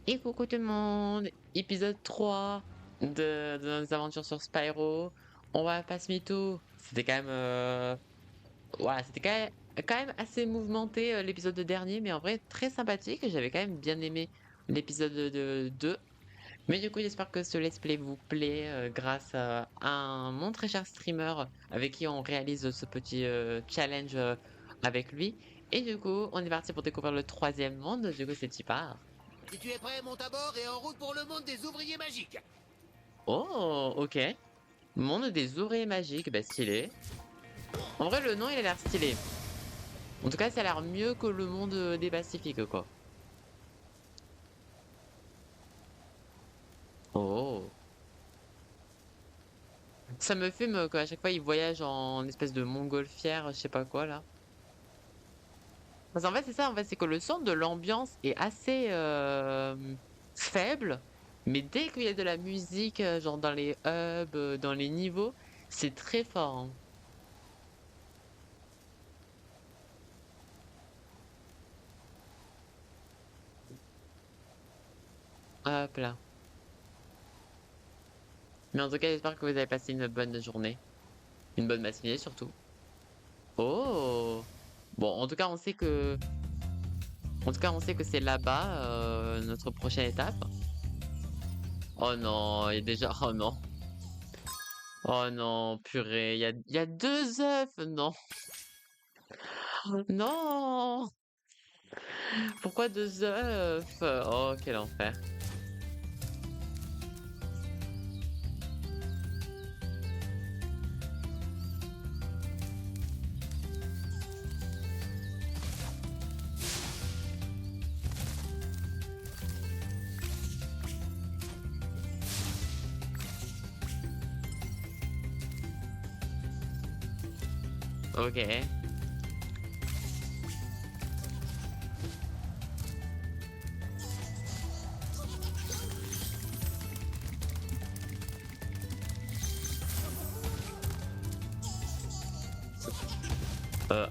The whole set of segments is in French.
Et coucou tout le monde, épisode 3 de nos aventures sur Spyro. On va pas se mytho, c'était quand même, voilà, c'était quand même assez mouvementé l'épisode dernier, mais en vrai très sympathique. J'avais quand même bien aimé l'épisode de 2. Mais du coup, j'espère que ce let's play vous plaît grâce à mon très cher streamer avec qui on réalise ce petit challenge avec lui. Et du coup, on est parti pour découvrir le troisième monde. Du coup, c'est Tipar. Si tu es prêt, monte à bord et en route pour le monde des ouvriers magiques. Oh, ok. Monde des ouvriers magiques, bah stylé. En vrai, le nom, il a l'air stylé. En tout cas, ça a l'air mieux que le monde des Pacifiques, quoi. Oh. Ça me fume qu'à chaque fois, il voyage en espèce de montgolfière, je sais pas quoi, là. Parce qu'en fait, c'est ça, en fait, c'est que le son de l'ambiance est assez faible, mais dès qu'il y a de la musique, genre dans les hubs, dans les niveaux, c'est très fort, hein. Hop là. Mais en tout cas, j'espère que vous avez passé une bonne journée. Une bonne matinée, surtout. Oh! Bon, en tout cas, on sait que c'est là-bas, notre prochaine étape. Oh non, il y a déjà oh non. Oh non, purée, il y a 2 œufs! Non! Non! Pourquoi 2 œufs? Oh, quel enfer. OK.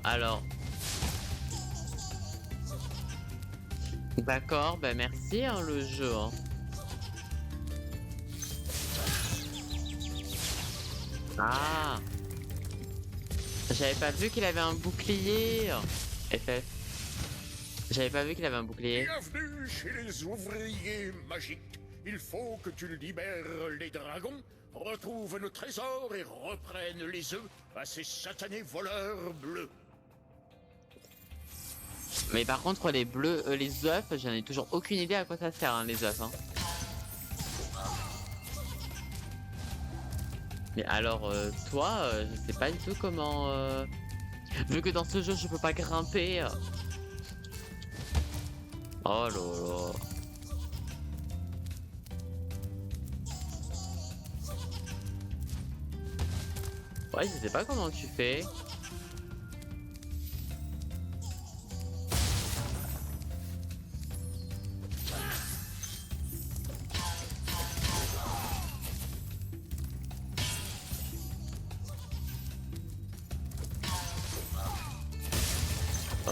Alors, d'accord, bah, merci, hein, le jeu, hein. Ah! J'avais pas vu qu'il avait un bouclier. FF. J'avais pas vu qu'il avait un bouclier. Bienvenue chez les ouvriers magiques. Il faut que tu libères les dragons, retrouves nos trésors et reprennes les œufs à ces satanés voleurs bleus. Mais par contre, les bleus, les œufs, j'en ai toujours aucune idée à quoi ça sert, hein, les œufs, hein. Mais alors, toi, je sais pas du tout comment, vu que dans ce jeu, je peux pas grimper. Oh là là. Ouais, je sais pas comment tu fais.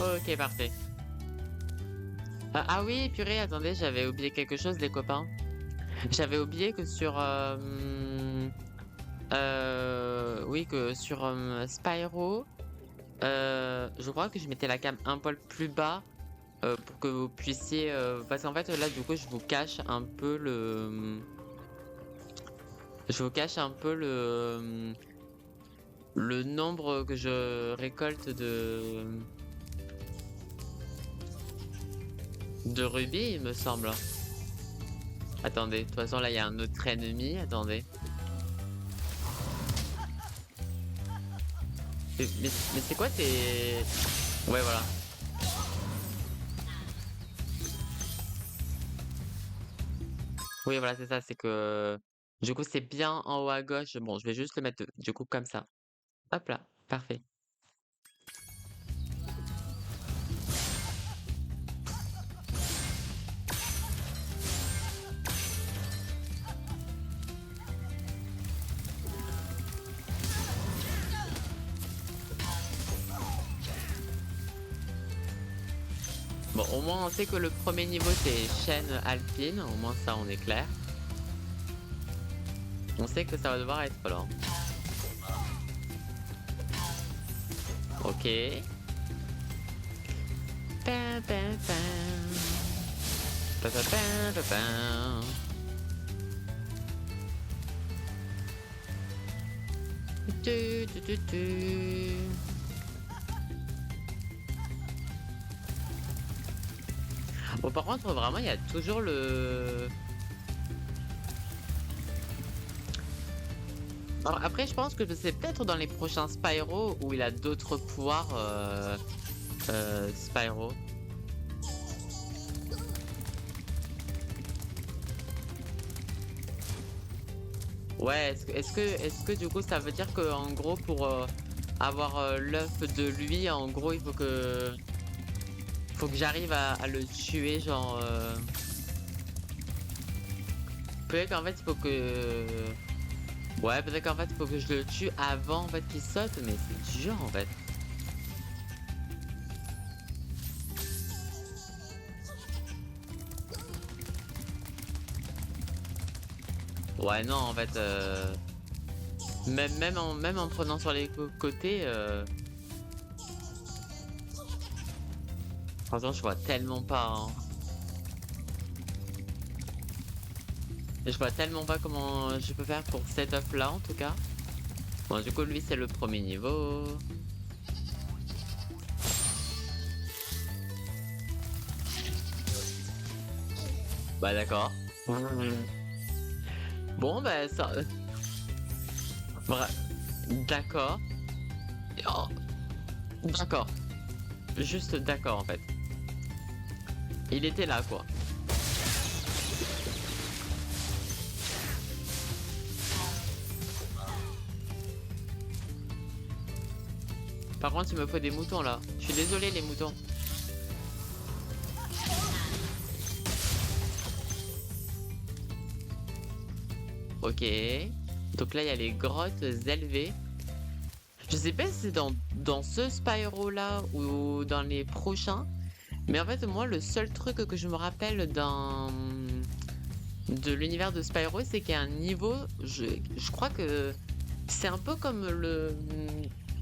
OK, parfait. Ah oui, purée, attendez, j'avais oublié quelque chose, les copains. J'avais oublié que sur, oui, que sur, Spyro, je crois que je mettais la cam un poil plus bas, pour que vous puissiez, parce qu'en fait, là, du coup, je vous cache un peu le nombre que je récolte de rubis, il me semble, hein. Attendez, de toute façon, là, il y a un autre ennemi, attendez. Mais c'est quoi tes... Ouais, voilà. Oui, voilà, c'est ça, c'est que du coup, c'est bien en haut à gauche. Bon, je vais juste le mettre du coup comme ça. Hop là, parfait. Bon, au moins on sait que le premier niveau c'est chaîne alpine, au moins ça on est clair. On sait que ça va devoir être lent. Ok. Pam, pam, pam. Pam, pam, pam, pam, pam. Tu, tu, tu, tu. Bon, par contre, vraiment, il y a toujours le... Alors, après, je pense que c'est peut-être dans les prochains Spyro où il a d'autres pouvoirs, Spyro. Ouais, est-ce que du coup ça veut dire que en gros pour avoir l'œuf de lui, en gros il faut que j'arrive à le tuer, genre peut-être qu'en fait il faut que ouais, peut-être qu'en fait il faut que je le tue avant en fait qu'il saute, mais c'est dur en fait. Ouais, non, en fait, même en prenant sur les côtés, franchement, je vois tellement pas, hein. Je vois tellement pas comment je peux faire pour cet œuf là, en tout cas. Bon, du coup, lui, c'est le premier niveau. Bah, d'accord. Bon, bah, ça... D'accord. Oh. D'accord. Juste d'accord, en fait. Il était là, quoi. Par contre, il me faut des moutons, là. Je suis désolé, les moutons. Ok. Donc là, il y a les grottes élevées. Je sais pas si c'est dans ce Spyro là ou dans les prochains. Mais en fait, moi, le seul truc que je me rappelle de l'univers de Spyro, c'est qu'il y a un niveau. Je crois que c'est un peu comme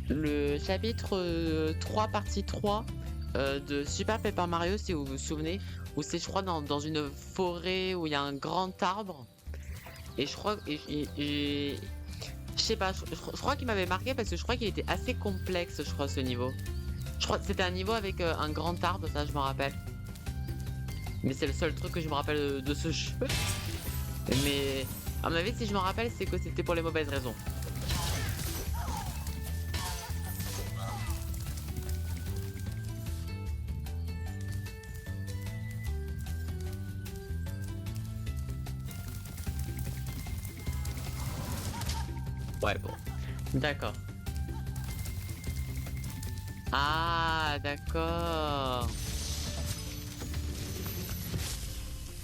le chapitre 3, partie 3 de Super Paper Mario, si vous vous souvenez. Où c'est, je crois, dans une forêt où il y a un grand arbre. Et je crois... je sais pas, je crois qu'il m'avait marqué parce que je crois qu'il était assez complexe, je crois, ce niveau. Je crois que c'était un niveau avec un grand arbre, ça je me rappelle. Mais c'est le seul truc que je me rappelle de ce jeu. Mais à mon avis, si je me rappelle, c'est que c'était pour les mauvaises raisons. Ouais, bon. D'accord. Ah, d'accord.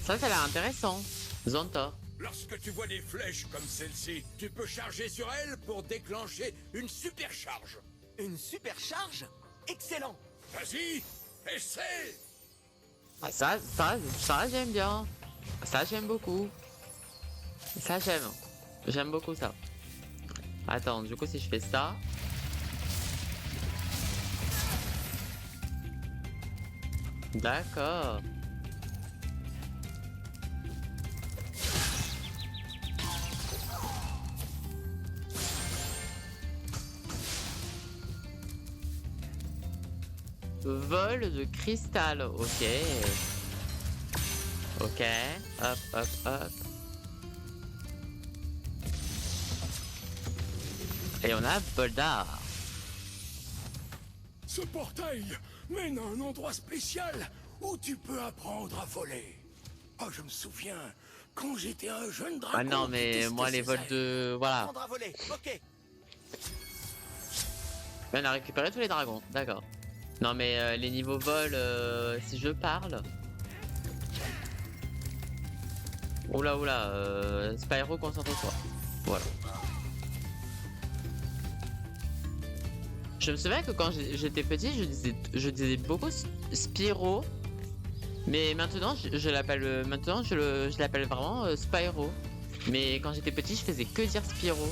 Ça a l'air intéressant. Zonta. Lorsque tu vois des flèches comme celle-ci, tu peux charger sur elles pour déclencher une supercharge. Une supercharge? Excellent! Vas-y, essaie! Ah, ça j'aime bien. Ça j'aime beaucoup. Ça j'aime. J'aime beaucoup ça. Attends, du coup si je fais ça... D'accord. Vol de cristal, ok. Ok, hop, hop, hop. Et on a Boldar. Ce portail mène à un endroit spécial où tu peux apprendre à voler. Oh, je me souviens, quand j'étais un jeune dragon... Ah non, qui mais testait moi les ses vols ailes. de... Voilà. Apprendre à voler, ok. On a récupéré tous les dragons, d'accord. Non mais les niveaux vol, si je parle... Oula oula, Spyro, concentre-toi. Voilà. Je me souviens que quand j'étais petit, je disais beaucoup Spyro. Mais maintenant, je l'appelle maintenant, je l'appelle vraiment Spyro. Mais quand j'étais petit, je faisais que dire Spyro.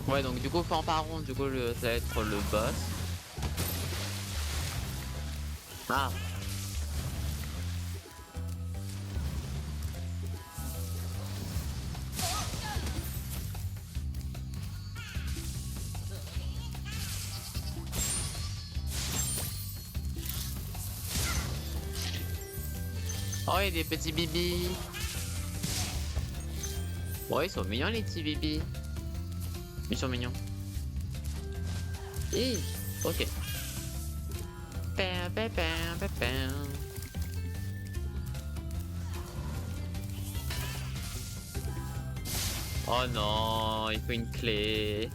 Ouais, donc du coup, Fanfaron, du coup, ça va être le boss. Ah. Oh, il y a des petits bibis. Ouais, ils sont mignons les petits bibis. Ils sont mignons. Et ok. Pam, pam, pam, pam, pam. Oh non, il faut une clé.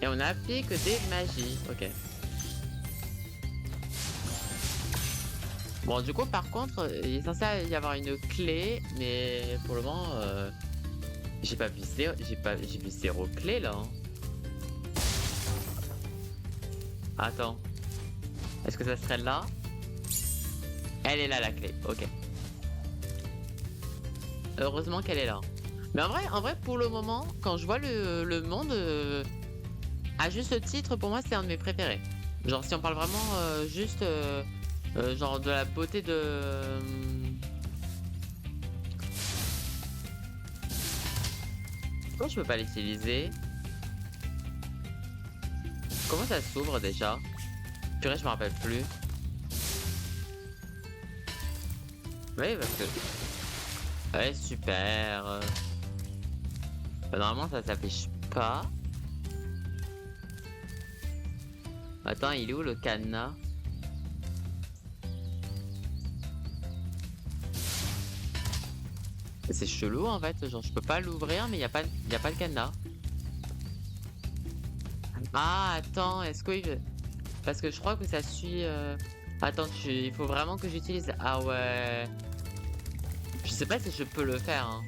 Et on applique des magies. Ok. Bon, du coup, par contre, il est censé y avoir une clé, mais pour le moment, j'ai pas vu zéro, j'ai vu zéro clé là. Hein. Attends. Est-ce que ça serait là? Elle est là la clé. Ok. Heureusement qu'elle est là. Mais en vrai, pour le moment, quand je vois le monde, à juste titre, pour moi, c'est un de mes préférés. Genre, si on parle vraiment juste, genre de la beauté de. Pourquoi je peux pas l'utiliser? Comment ça s'ouvre déjà? Purée, je me rappelle plus. Oui, parce que. Ouais, super. Normalement, ça s'affiche pas. Attends, il est où le cadenas? C'est chelou en fait, genre je peux pas l'ouvrir mais y a pas le cadenas. Ah attends, est-ce que parce que je crois que ça suit attends, il faut vraiment que j'utilise. Ah ouais. Je sais pas si je peux le faire hein.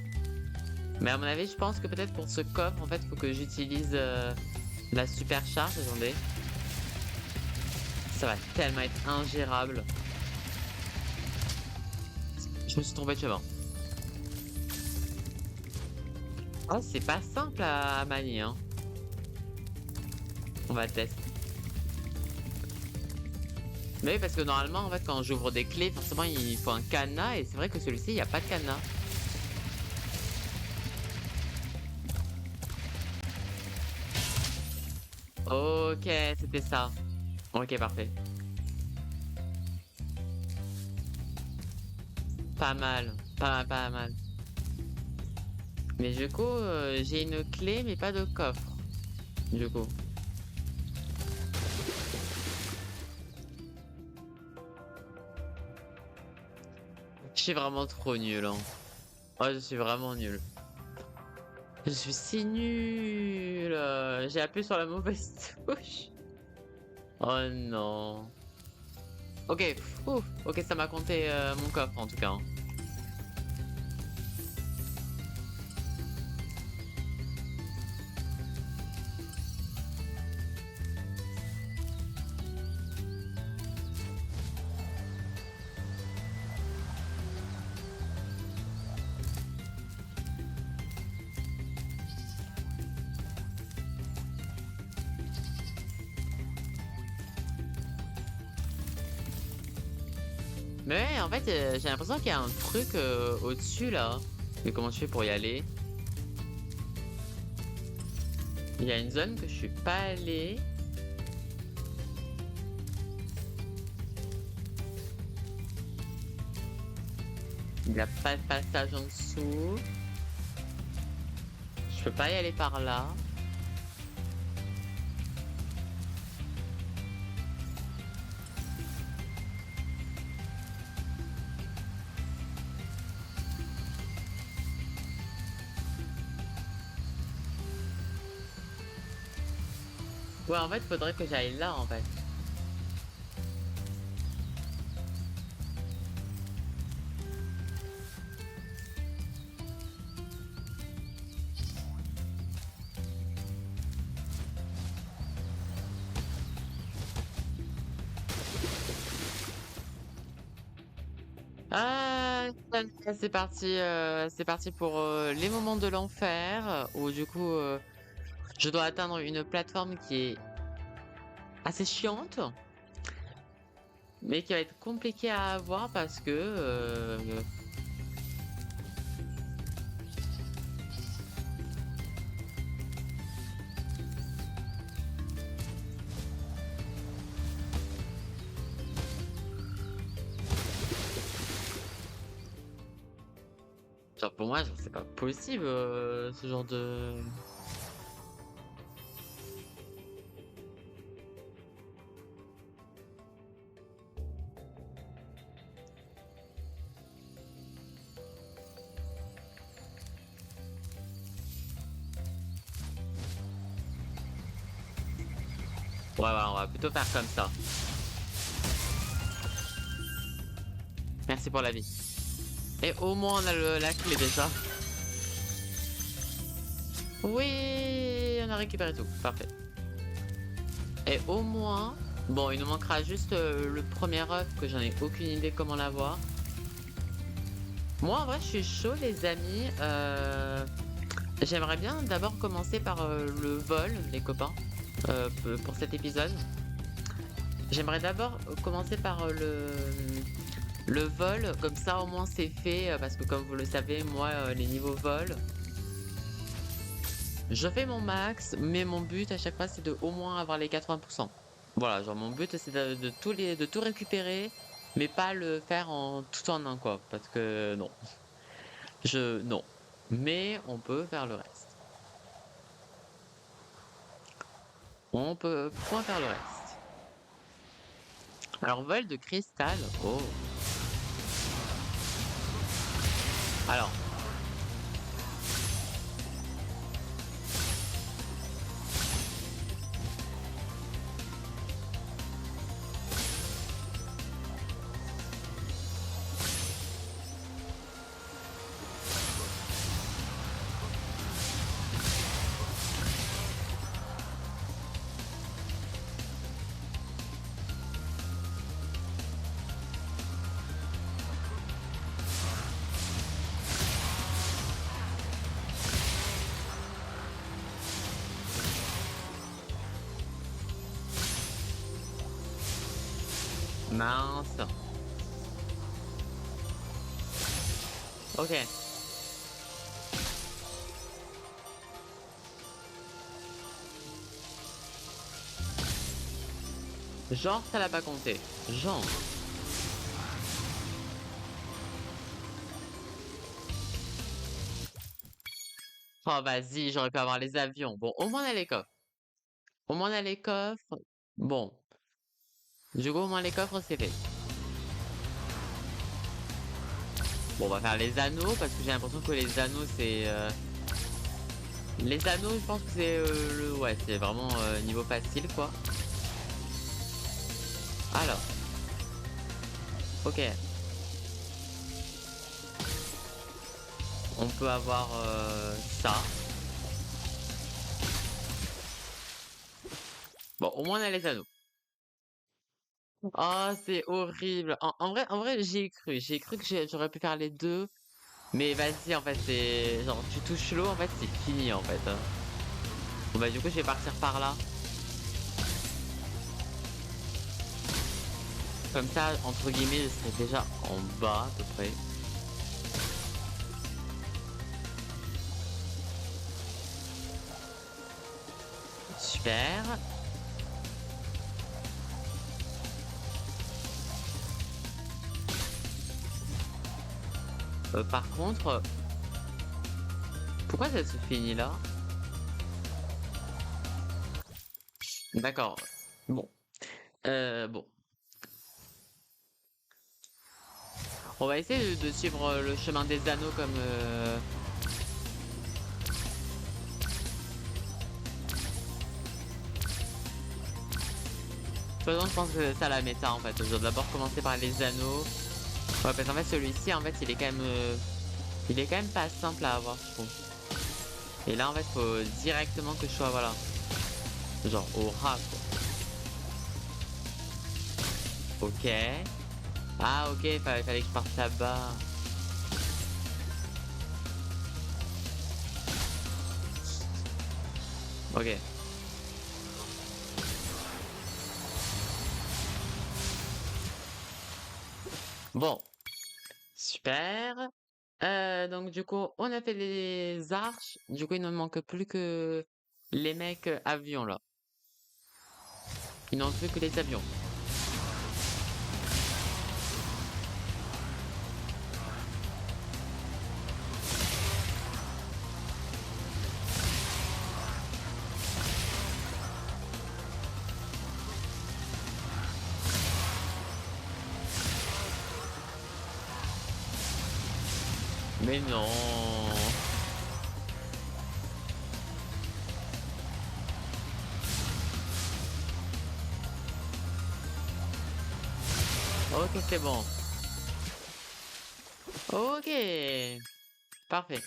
Mais à mon avis, je pense que peut-être pour ce coffre en fait, faut que j'utilise la supercharge, attendez. Ça va tellement être ingérable. Je me suis trompé de chemin. Oh, c'est pas simple à manier, hein. On va tester. Mais oui, parce que normalement, en fait, quand j'ouvre des clés, forcément, il faut un cadenas. Et c'est vrai que celui-ci, il n'y a pas de cadenas. Ok, c'était ça. Ok, parfait. Pas mal. Pas mal, pas mal. Mais du coup, j'ai une clé, mais pas de coffre. Du coup. Je suis vraiment trop nul, hein. Oh, je suis vraiment nul. Je suis si nul. J'ai appuyé sur la mauvaise touche. Oh non. Ok, ouf. Ok, ça m'a compté mon coffre en tout cas. Hein. Mais ouais, en fait, j'ai l'impression qu'il y a un truc au-dessus là. Mais comment je fais pour y aller? Il y a une zone que je suis pas allé. Il n'y a pas de passage en dessous. Je peux pas y aller par là. Ouais, en fait, faudrait que j'aille là en fait. Ah, c'est parti pour les moments de l'enfer où du coup je dois atteindre une plateforme qui est assez chiante, mais qui va être compliquée à avoir parce que genre pour moi, genre, c'est pas possible ce genre de. Ouais, ouais, on va plutôt faire comme ça. Merci pour la vie. Et au moins on a la clé déjà. Oui, on a récupéré tout. Parfait. Et au moins, bon, il nous manquera juste le premier œuf que j'en ai aucune idée comment l'avoir. Moi, en vrai, je suis chaud, les amis. J'aimerais bien d'abord commencer par le vol, les copains, pour cet épisode. J'aimerais d'abord commencer par le vol, comme ça au moins c'est fait, parce que comme vous le savez, moi, les niveaux vol, je fais mon max, mais mon but à chaque fois c'est de au moins avoir les 80%. Voilà, genre mon but c'est de tout récupérer, mais pas le faire en tout en un quoi, parce que non, non. Mais on peut faire le reste. On peut point faire le reste. Alors vol de cristal, oh. Alors, mince. Ok. Genre, ça l'a pas compté. Genre. Oh, vas-y, j'aurais pu avoir les avions. Bon, au moins on a les coffres. Au moins on a les coffres. Bon. Du coup, au moins les coffres, c'est fait. Bon, on va faire les anneaux, parce que j'ai l'impression que les anneaux, c'est... Les anneaux, je pense que c'est ouais, c'est vraiment niveau facile, quoi. Alors. Ok. On peut avoir ça. Bon, au moins on a les anneaux. Oh, c'est horrible. En vrai, j'y ai cru. J'ai cru que j'aurais pu faire les deux. Mais vas-y, en fait, c'est... Genre, tu touches l'eau, en fait, c'est fini, en fait, hein. Bon, bah, du coup, je vais partir par là. Comme ça, entre guillemets, je serai déjà en bas, à peu près. Super. Par contre... Pourquoi ça se finit là? D'accord. Bon. Bon. On va essayer de suivre le chemin des anneaux comme... De toute façon, je pense que c'est ça la méta en fait. Je dois d'abord commencer par les anneaux. Ouais, parce qu'en fait, celui-ci, en fait, il est quand même... Il est quand même pas simple à avoir, je trouve. Et là, en fait, faut directement que je sois, voilà. Genre au ras, quoi. Ok. Ah ok, fallait que je parte là-bas. Ok. Bon, super. Donc du coup, on a fait les arches. Du coup, il ne manque plus que les mecs avions là. Il n'en plus que les avions. Mais non. Ok, c'est bon. Ok. Parfait.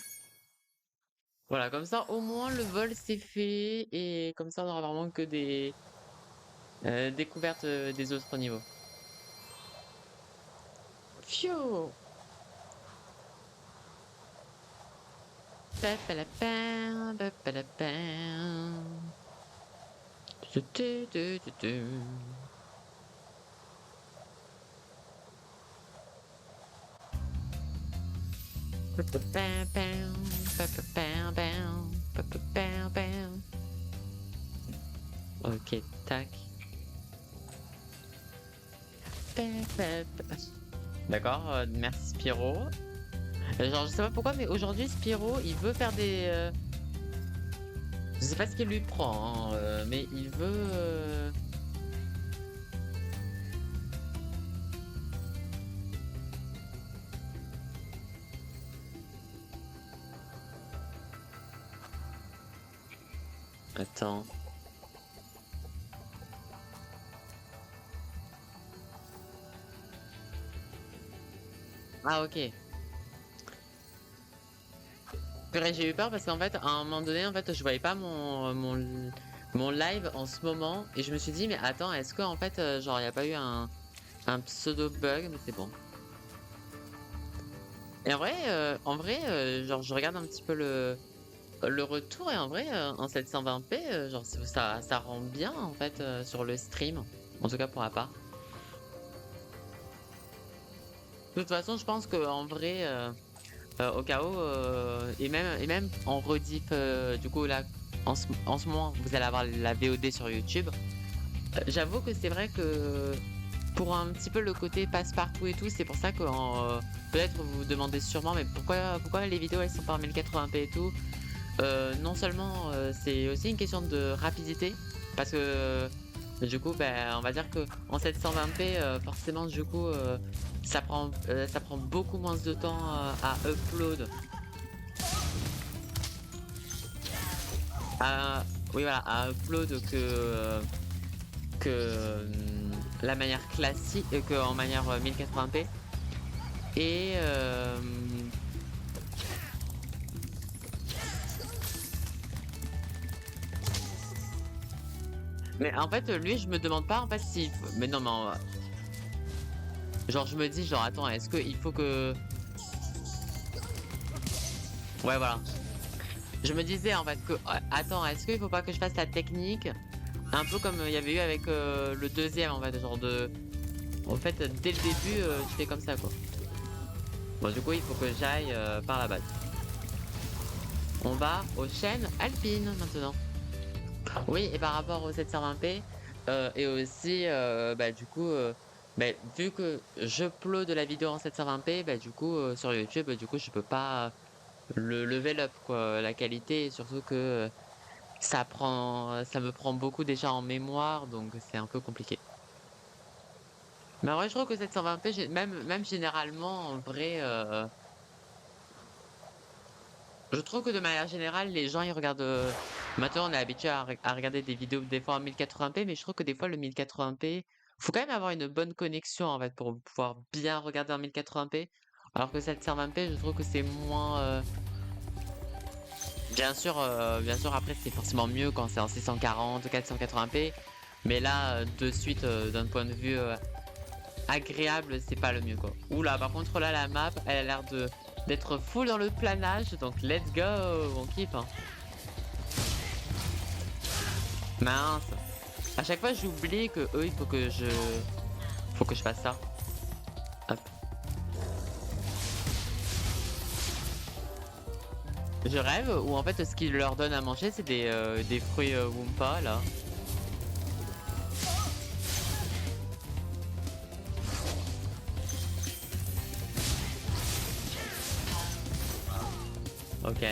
Voilà, comme ça, au moins le vol c'est fait et comme ça, on aura vraiment que des découvertes des autres niveaux. Phew. Papalapam, papalapam. Tu, tu, tu, tu, tu. Papapam, pam, papapam, pam, papapam, pam. Ok, tac. D'accord, merci Spyro. Genre, je sais pas pourquoi, mais aujourd'hui, Spyro, il veut faire des... Je sais pas ce qu'il lui prend, hein, mais il veut... Attends. Ah, ok. Purée, j'ai eu peur parce qu'en fait, à un moment donné, en fait, je voyais pas mon live en ce moment. Et je me suis dit, mais attends, est-ce qu'en fait, genre, il a pas eu un pseudo bug? Mais c'est bon. Et en vrai, genre, je regarde un petit peu le retour et en vrai, en 720p, genre, ça rend bien, en fait, sur le stream. En tout cas, pour ma part. De toute façon, je pense qu'en vrai, au cas où, et même en rediff, du coup, là, en ce moment, vous allez avoir la VOD sur YouTube. J'avoue que c'est vrai que pour un petit peu le côté passe-partout et tout, c'est pour ça que peut-être vous vous demandez sûrement, mais pourquoi les vidéos elles sont pas en 1080p et tout? Non seulement c'est aussi une question de rapidité, parce que du coup, ben, on va dire que en 720p, forcément, du coup, ça prend beaucoup moins de temps à upload. Oui, voilà, à upload que la manière classique, que en manière 1080p. Et mais en fait, lui, je me demande pas en fait si. Mais non, mais genre, je me dis, genre, attends, est-ce qu'il faut que. Ouais, voilà. Je me disais en fait que. Attends, est-ce qu'il faut pas que je fasse la technique un peu comme il y avait eu avec le deuxième en fait, genre de. En fait, dès le début, tu fais comme ça quoi. Bon, du coup, il faut que j'aille par la base. On va aux chaînes alpines maintenant. Oui, et par rapport au 720p, et aussi, bah, du coup, bah, vu que je upload de la vidéo en 720p, bah, du coup, sur YouTube, du coup, je peux pas le level up, quoi, la qualité, et surtout que ça me prend beaucoup déjà en mémoire, donc c'est un peu compliqué. Mais en vrai, je trouve que 720p, même généralement, en vrai, je trouve que de manière générale, les gens, ils regardent. Maintenant, on est habitué à regarder des vidéos des fois en 1080p, mais je trouve que des fois, le 1080p, faut quand même avoir une bonne connexion en fait pour pouvoir bien regarder en 1080p. Alors que 720p, je trouve que c'est moins. Bien sûr, après, c'est forcément mieux quand c'est en 640, 480p. Mais là, de suite, d'un point de vue agréable, c'est pas le mieux quoi. Oula, par contre là la map, elle a l'air d'être full dans le planage, donc let's go, on kiffe. Hein. Mince. À chaque fois j'oublie que eux il faut que je fasse ça. Hop. Je rêve où en fait ce qu'ils leur donnent à manger c'est des fruits Wumpa là. Ok.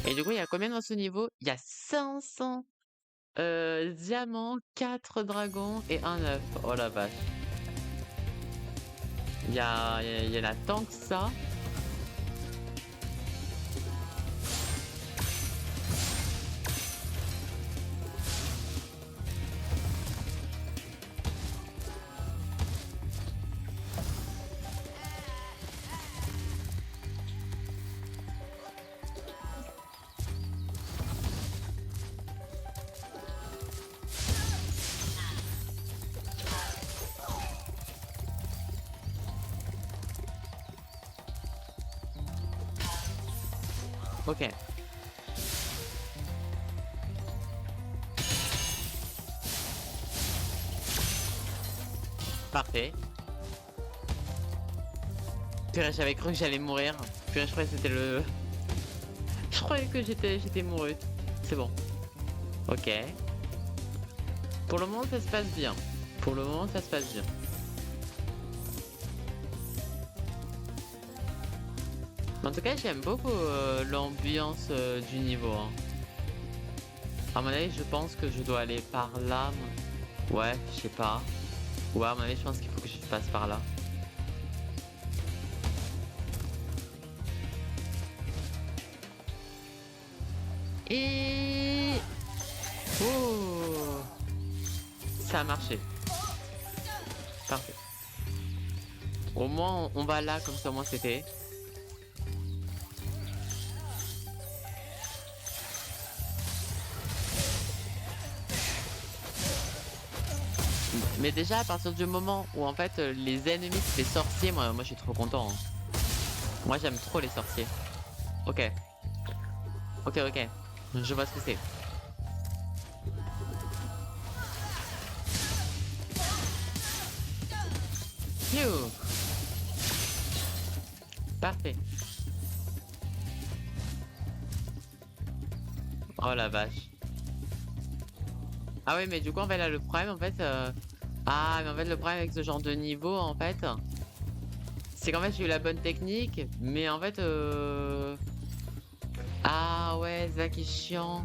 Et du coup il y a combien dans ce niveau? Il y a 500 diamants, 4 dragons et un œuf. Oh la vache. Il y en a tant que ça. Ok. Parfait. Purée, j'avais cru que j'allais mourir. Purée, je croyais que c'était le... Je croyais que j'étais mouru. C'est bon. Ok. Pour le moment, ça se passe bien. Pour le moment, ça se passe bien. En tout cas, j'aime beaucoup l'ambiance du niveau. Hein. À mon avis, je pense que je dois aller par là. Ouais, je sais pas. Ouais, à mon avis, je pense qu'il faut que je passe par là. Et... Oh, ça a marché. Parfait. Au moins, on va là, comme ça, au moins, c'était... Mais déjà à partir du moment où en fait les ennemis c'est des sorciers, moi je suis trop content. Hein. Moi j'aime trop les sorciers. Ok. Ok. Je vois ce que c'est. Phew. Parfait. Oh la vache. Ah oui mais du coup en fait là le problème en fait... Ah mais en fait le problème avec ce genre de niveau en fait... C'est qu'en fait j'ai eu la bonne technique mais en fait... Ah ouais ça qui est chiant.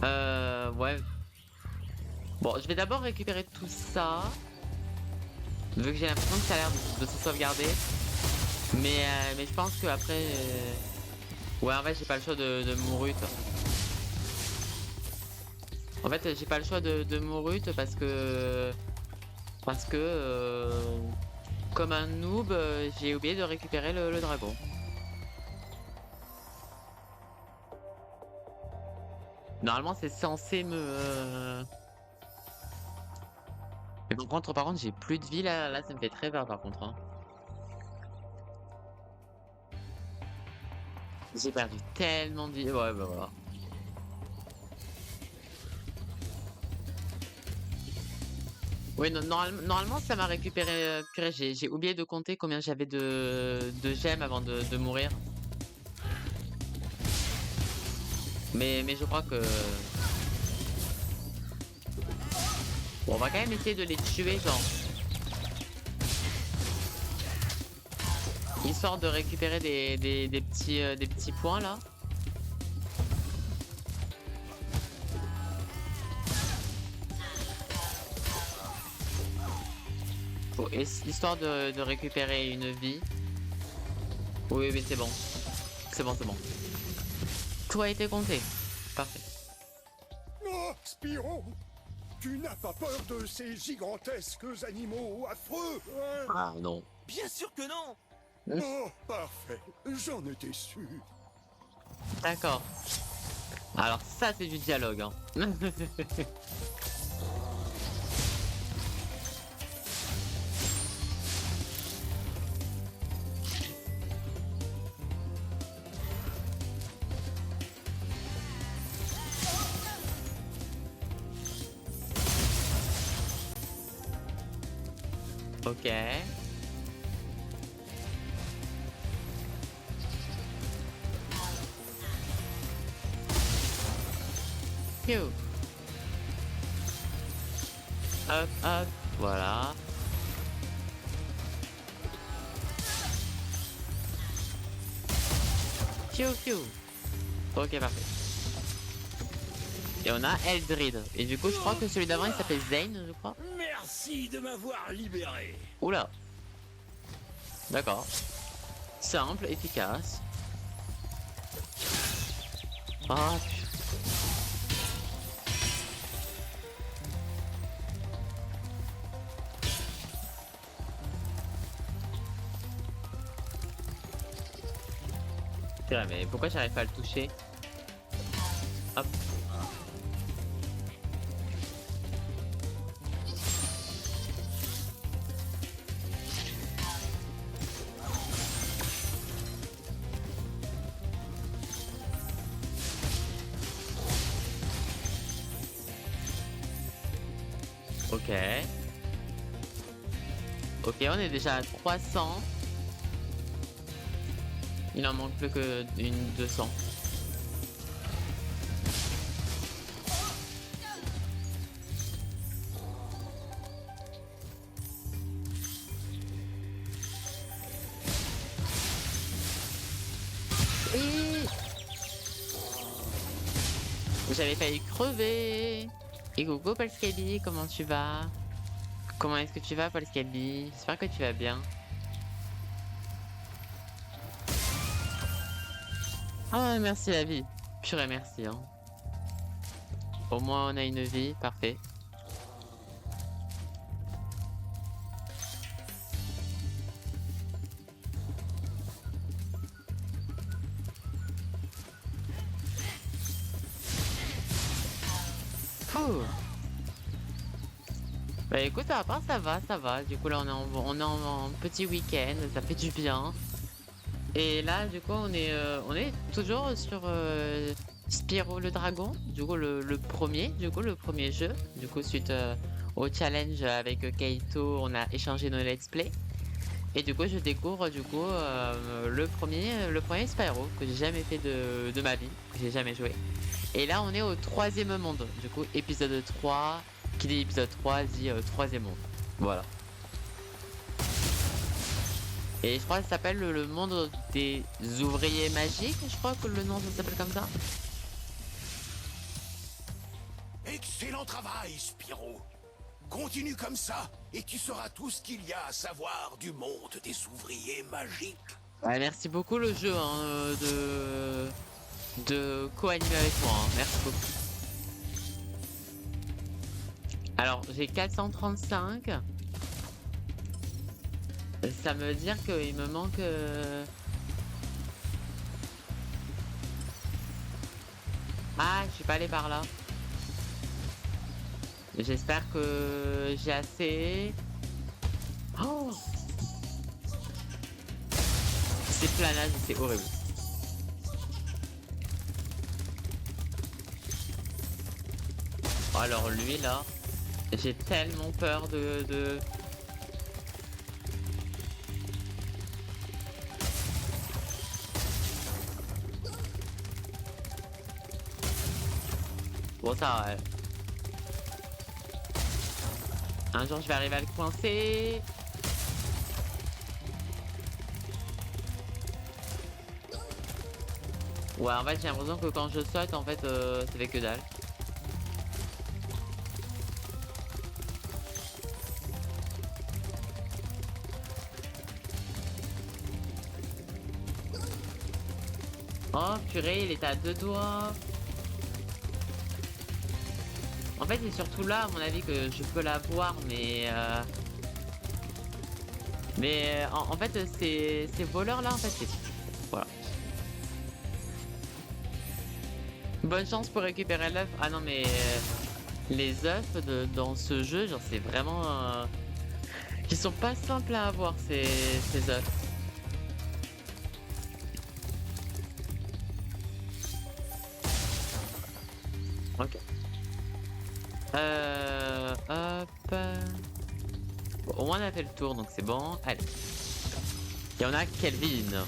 Ouais. Bon je vais d'abord récupérer tout ça. Vu que j'ai l'impression que ça a l'air de se sauvegarder. Mais je pense que après... Ouais en fait j'ai pas le choix de mourir. En fait j'ai pas le choix de mourir parce que... Comme un noob, j'ai oublié de récupérer le dragon. Normalement c'est censé me... Mais par contre j'ai plus de vie là ça me fait très peur par contre. Hein. J'ai perdu tellement de vie. Ouais bah voilà. Oui normalement ça m'a récupéré... Purée j'ai oublié de compter combien j'avais de gemmes avant de mourir. Mais je crois que... Bon, on va quand même essayer de les tuer, genre. Histoire de récupérer des petits points, là. Bon, histoire de récupérer une vie. Oui, c'est bon. C'est bon. Tout a été compté. Parfait. Oh, Spyro, tu n'as pas peur de ces gigantesques animaux affreux, hein? Ah non. Bien sûr que non. Oh, parfait, j'en étais sûr. D'accord. Alors ça c'est du dialogue hein. Ok. Phew. Hop, hop, voilà. Phew, phew. Ok, parfait. Et on a Eldrid. Et du coup, je crois que celui d'avant, il s'appelle Zane, je crois. Merci de m'avoir libéré. Oula. D'accord. Simple, efficace. Ah, putain, mais pourquoi j'arrive pas à le toucher? Hop. Ok. Ok, on est déjà à 300. Il en manque plus que une 200. J'avais failli crever. Et coucou Paul Skelly, comment tu vas? Comment est-ce que tu vas Paul Skelly? J'espère que tu vas bien. Ah merci la vie. Purée merci hein. Au moins on a une vie, parfait. Ouh. Bah écoute, à part ça va, ça va. Du coup là on est en petit week-end, ça fait du bien. Et là du coup on est toujours sur Spyro le dragon, du coup le premier, le premier jeu. Du coup suite au challenge avec Kaito, on a échangé nos let's play. Et du coup je découvre du coup le premier Spyro que j'ai jamais fait de ma vie, que j'ai jamais joué. Et là on est au troisième monde, du coup épisode 3, qui dit épisode 3 dit troisième monde. Voilà. Et je crois que ça s'appelle le monde des ouvriers magiques, je crois que le nom ça s'appelle comme ça. Excellent travail, Spyro. Continue comme ça, et tu sauras tout ce qu'il y a à savoir du monde des ouvriers magiques. Ouais, merci beaucoup le jeu hein, de co-animer avec moi, hein. Merci beaucoup. Alors j'ai 435. Ça veut dire qu'il me manque... Ah, je suis pas allé par là. J'espère que j'ai assez... Oh, c'est planage, c'est horrible. Alors lui là, j'ai tellement peur de... Bon ça ouais. Un jour je vais arriver à le coincer. Ouais en fait j'ai l'impression que quand je saute en fait ça fait que dalle. Oh purée il est à 2 doigts. En fait c'est surtout là à mon avis que je peux la voir mais en fait ces voleurs là en fait c'est... Voilà. Bonne chance pour récupérer l'œuf. Ah non mais les œufs dans ce jeu, genre c'est vraiment ils sont pas simples à avoir ces œufs. Ok. Hop. Bon, au moins on a fait le tour donc c'est bon. Allez. Et on a Kelvin.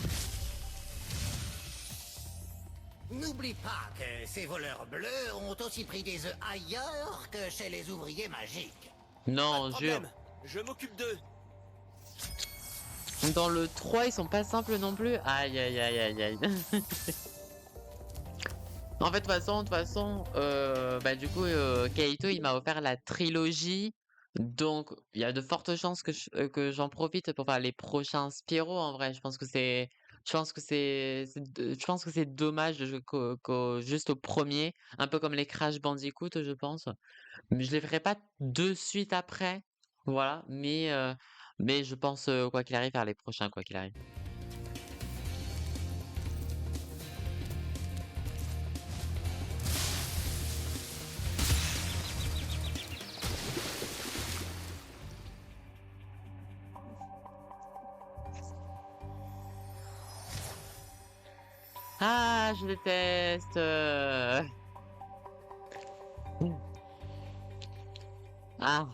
N'oublie pas que ces voleurs bleus ont aussi pris des œufs ailleurs que chez les ouvriers magiques. Non, jure. Problème, je m'occupe d'eux. Dans le 3, ils sont pas simples non plus. Aïe aïe aïe aïe aïe. En fait, de toute façon, bah du coup, Kaito, il m'a offert la trilogie. Donc, il y a de fortes chances que j'en profite pour faire les prochains Spyro. En vrai, je pense que c'est dommage de jouer juste au premier, un peu comme les Crash Bandicoot, je pense. Mais je les ferai pas de suite après, voilà. Mais je pense quoi qu'il arrive faire les prochains, quoi qu'il arrive. Ah, je déteste. Ah.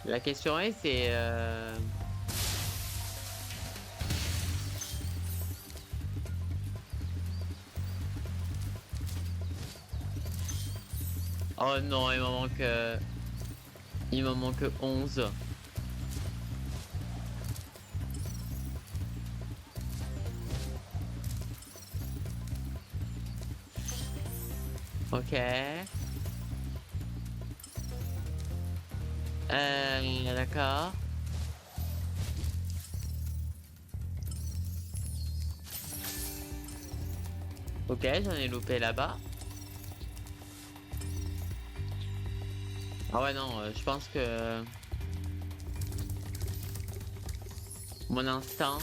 La question est, c'est oh non, il m'en manque 11. Ok. D'accord. Ok, j'en ai loupé là-bas. Ah ouais, non, je pense que mon instinct,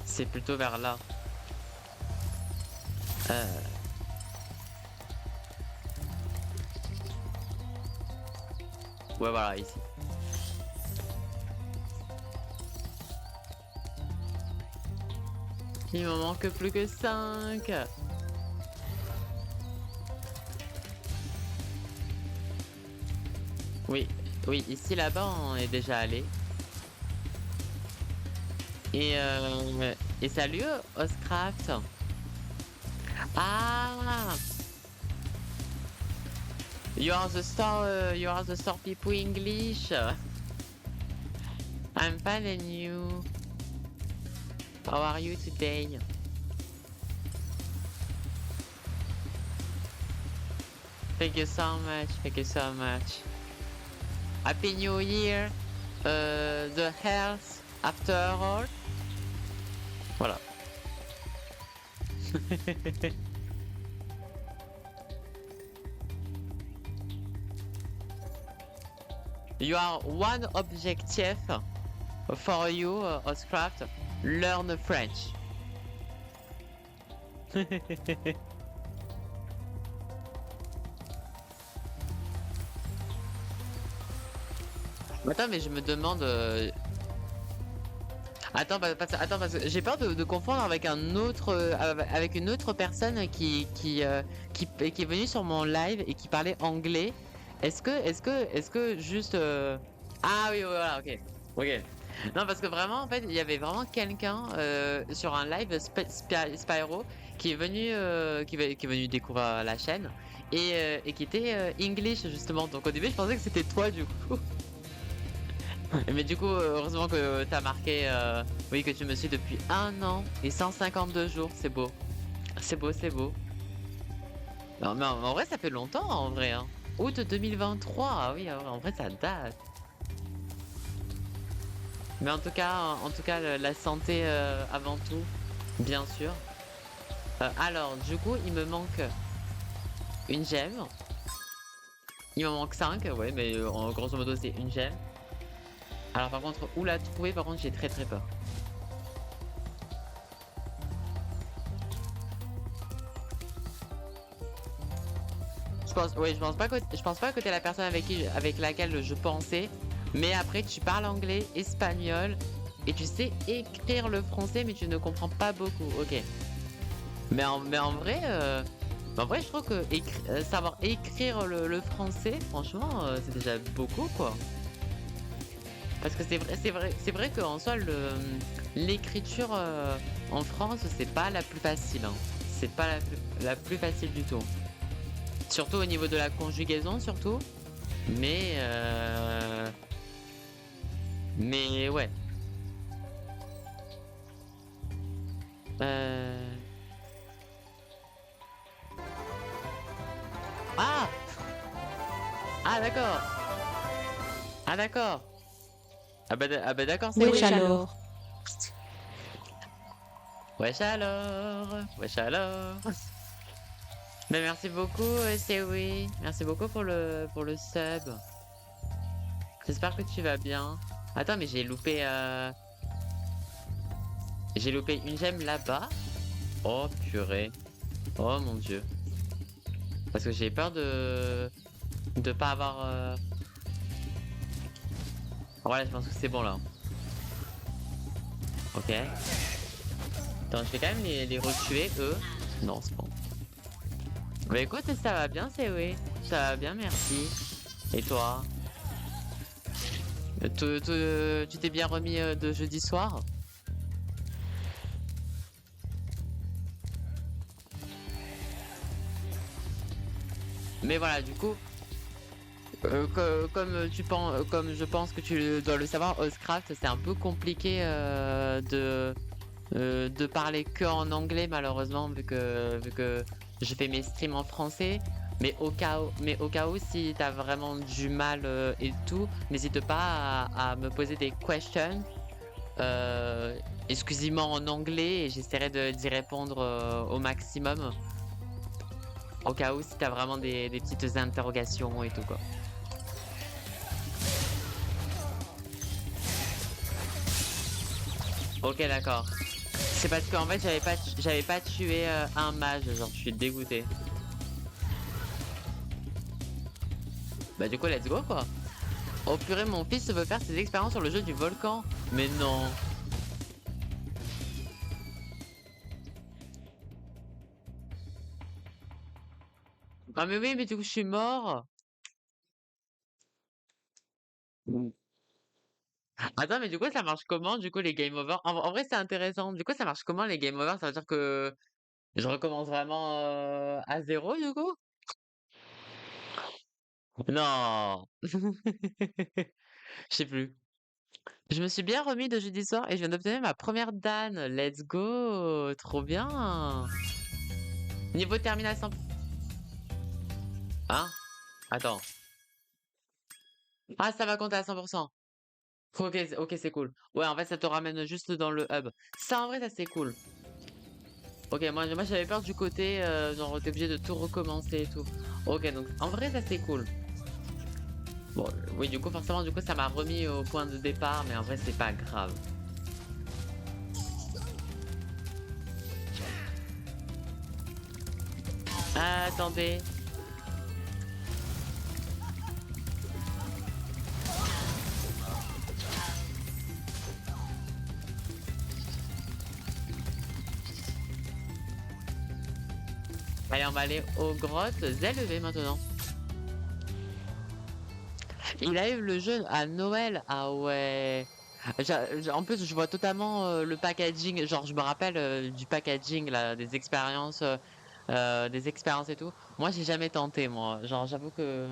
c'est plutôt vers là. Ouais, voilà, ici. Il m'en manque plus que 5. Oui, oui, ici là-bas on est déjà allé. Et salut Oscraft. Ah, you are the star people English. I'm fine and you. How are you today? Thank you so much. Thank you so much. Happy New Year. The health after all. Voilà. You are one objective for you, Oscraft. Learn French. Attends, mais je me demande. Attends, attends, parce que j'ai peur de confondre avec avec une autre personne qui est venue sur mon live et qui parlait anglais. Est-ce que juste ah oui, voilà, ok, ok. Non, parce que vraiment, en fait, il y avait vraiment quelqu'un sur un live Spyro qui est venu découvrir la chaîne et qui était English justement. Donc au début, je pensais que c'était toi du coup. Mais du coup, heureusement que t'as marqué, oui, que tu me suis depuis 1 an et 152 jours, c'est beau. C'est beau, c'est beau. Non, mais en vrai, ça fait longtemps, en vrai. Hein. Août 2023, ah oui, en vrai, ça date. Mais en tout cas, la santé avant tout, bien sûr. Alors, du coup, il me manque une gemme. Il m'en manque 5, ouais, mais en grosso modo, c'est une gemme. Alors, par contre, où la trouver, par contre, j'ai très très peur. Je pense pas que t'es la personne avec laquelle je pensais. Mais après, tu parles anglais, espagnol, et tu sais écrire le français, mais tu ne comprends pas beaucoup. Ok. Mais en vrai, je trouve que savoir écrire le français, franchement, c'est déjà beaucoup, quoi. Parce que c'est vrai qu'en soi, l'écriture en France, c'est pas la plus facile, hein. C'est pas la plus facile du tout. Surtout au niveau de la conjugaison, surtout. Mais, mais ouais. Euh... Ah! Ah, d'accord. Ah, d'accord. Ah bah d'accord, c'est Wesh oui. alors. Wesh alors. Wesh alors. Mais merci beaucoup, c'est oui. Merci beaucoup pour le sub. J'espère que tu vas bien. Attends, mais j'ai loupé une gemme là-bas. Oh purée. Oh mon dieu. Parce que j'ai peur de pas avoir. Voilà, je pense que c'est bon là. Ok. Attends, je vais quand même les retuer eux. Non, c'est bon. Bah écoute, ça va bien, c'est oui. Ça va bien, merci. Et toi? Tu t'es bien remis de jeudi soir? Mais voilà, du coup, comme je pense que tu dois le savoir, Ozcraft, c'est un peu compliqué de parler que en anglais, malheureusement, vu que je fais mes streams en français. Mais au cas où, si t'as vraiment du mal et tout, n'hésite pas à me poser des questions exclusivement en anglais et j'essaierai d'y répondre au maximum. Au cas où, si t'as vraiment des petites interrogations et tout, quoi. Ok, d'accord. C'est parce qu'en fait, j'avais pas tué un mage, genre, je suis dégoûté. Bah, du coup, let's go, quoi. Oh purée, mon fils veut faire ses expériences sur le jeu du volcan. Mais non. Ah, mais oui, mais du coup, je suis mort. Attends, mais du coup, ça marche comment, du coup, les game over? En vrai, c'est intéressant. Du coup, ça marche comment, les game over? Ça veut dire que je recommence vraiment à zéro, du coup? Non. Je sais plus. Je me suis bien remis de jeudi soir et je viens d'obtenir ma première Dan. Let's go. Trop bien. Niveau terminal 100. Hein? Attends. Ah, ça va compter à 100%. Ok, ok, c'est cool. Ouais, en fait, ça te ramène juste dans le hub. Ça, en vrai, ça, c'est cool. Ok, moi j'avais peur du côté, genre, t'es obligé de tout recommencer et tout. Ok, donc, en vrai, ça, c'est cool. Bon, oui, du coup, forcément, du coup, ça m'a remis au point de départ, mais en vrai, c'est pas grave. Ah, attendez. Allez, on va aller aux grottes élevées maintenant. Il a eu le jeu à Noël. Ah ouais. En plus, je vois totalement le packaging. Genre, je me rappelle du packaging là, des expériences et tout. Moi, j'ai jamais tenté, moi. Genre, j'avoue que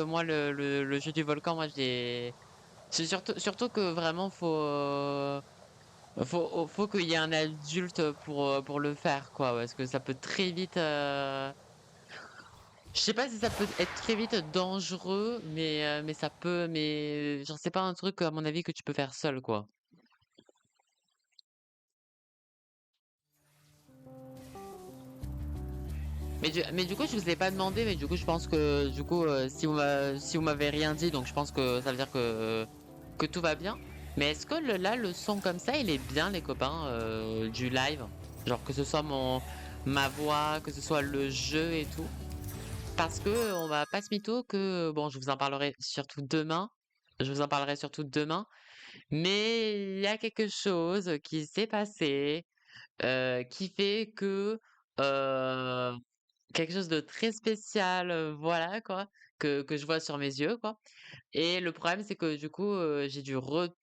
moi, le jeu du volcan, moi, c'est surtout que vraiment, faut qu'il y ait un adulte pour le faire, quoi. Parce que ça peut très vite. Je sais pas si ça peut être très vite dangereux, mais ça peut, mais genre c'est pas un truc à mon avis que tu peux faire seul quoi. Mais du coup, je vous ai pas demandé, mais du coup, je pense que du coup, si vous m'avez rien dit, donc je pense que ça veut dire que tout va bien. Mais est-ce que là, le son comme ça, il est bien, les copains, du live? Genre que ce soit ma voix, que ce soit le jeu et tout. Parce que on va pas se mytho que bon, je vous en parlerai surtout demain. Je vous en parlerai surtout demain. Mais il y a quelque chose qui s'est passé, qui fait que quelque chose de très spécial, voilà quoi, que je vois sur mes yeux quoi. Et le problème c'est que du coup, j'ai dû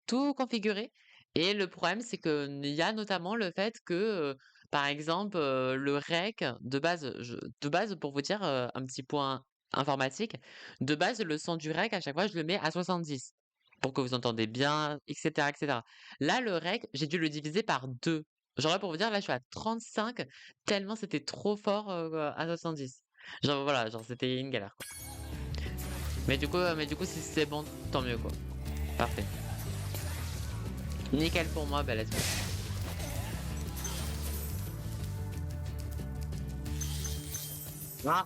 tout configurer et le problème c'est que il y a notamment le fait que, par exemple, le rec de base pour vous dire, un petit point informatique, de base le son du rec à chaque fois je le mets à 70 pour que vous entendez bien et cetera et cetera. Là le rec, j'ai dû le diviser par 2. Genre là pour vous dire, là je suis à 35 tellement c'était trop fort, à 70. Genre voilà, genre c'était une galère quoi. Mais du coup si c'est bon, tant mieux quoi. Parfait. Nickel pour moi, bah let's go. Ah!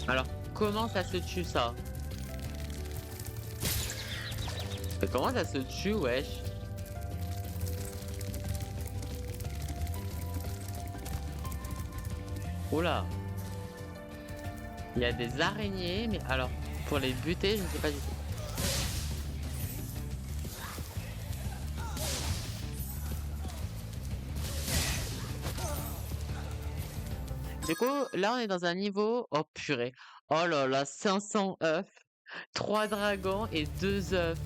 Alors, comment ça se tue ça? Mais comment ça se tue, wesh? Oula! Il y a des araignées, mais alors, pour les buter, je ne sais pas du tout. Du coup, là, on est dans un niveau... Oh purée! Oh là là, 500 œufs, 3 dragons et 2 œufs.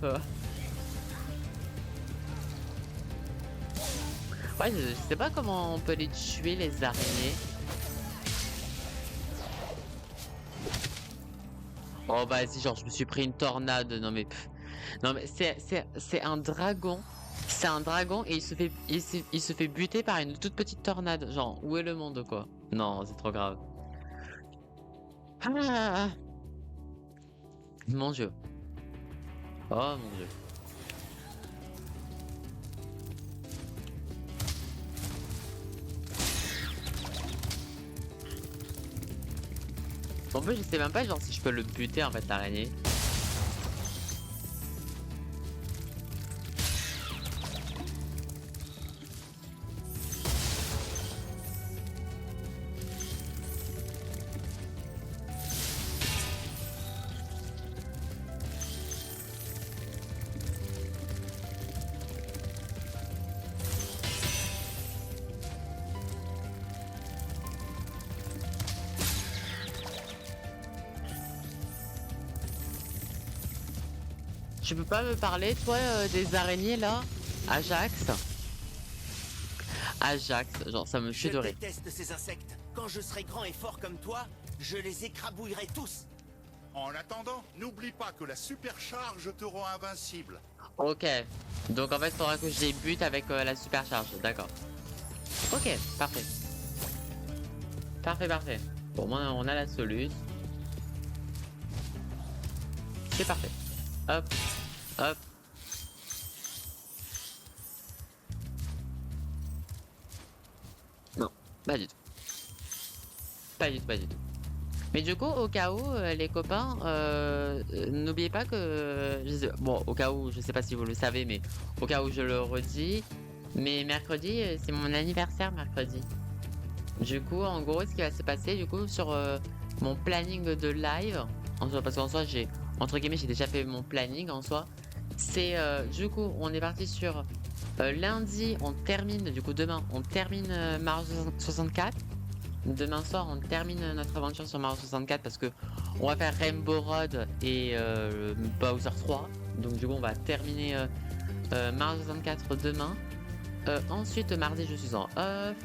Ouais, je sais pas comment on peut les tuer, les araignées. Oh bah si, genre je me suis pris une tornade, non mais non mais c'est un dragon. C'est un dragon et il se fait buter par une toute petite tornade. Genre, où est le monde quoi? Non, c'est trop grave. Ah, mon dieu. Oh mon dieu. En plus, je sais même pas genre si je peux le buter en fait l'araignée. Tu peux pas me parler, toi, des araignées là? Ajax? Ajax, genre ça me Je tue de rire. déteste ces insectes. Quand je serai grand et fort comme toi, je les écrabouillerai tous. En attendant, n'oublie pas que la supercharge te rend invincible. Ok, donc en fait, faudra que je les bute avec la supercharge, d'accord. Ok, parfait. Parfait, parfait. Bon, moi, on a la soluce. C'est parfait. Hop, hop. Non, pas du tout. Pas du tout, pas du tout. Mais du coup, au cas où, les copains, n'oubliez pas que... bon, au cas où, je sais pas si vous le savez, mais au cas où je le redis, mais mercredi, c'est mon anniversaire mercredi. Du coup, en gros, ce qui va se passer, du coup, sur mon planning de live, en soi, parce qu'en soi, entre guillemets, j'ai déjà fait mon planning en soi. C'est, du coup, on est parti sur lundi, on termine, du coup, demain, on termine Mario 64. Demain soir, on termine notre aventure sur Mario 64 parce que on va faire Rainbow Road et Bowser 3. Donc, du coup, on va terminer Mario 64 demain. Ensuite, mardi, je suis en off.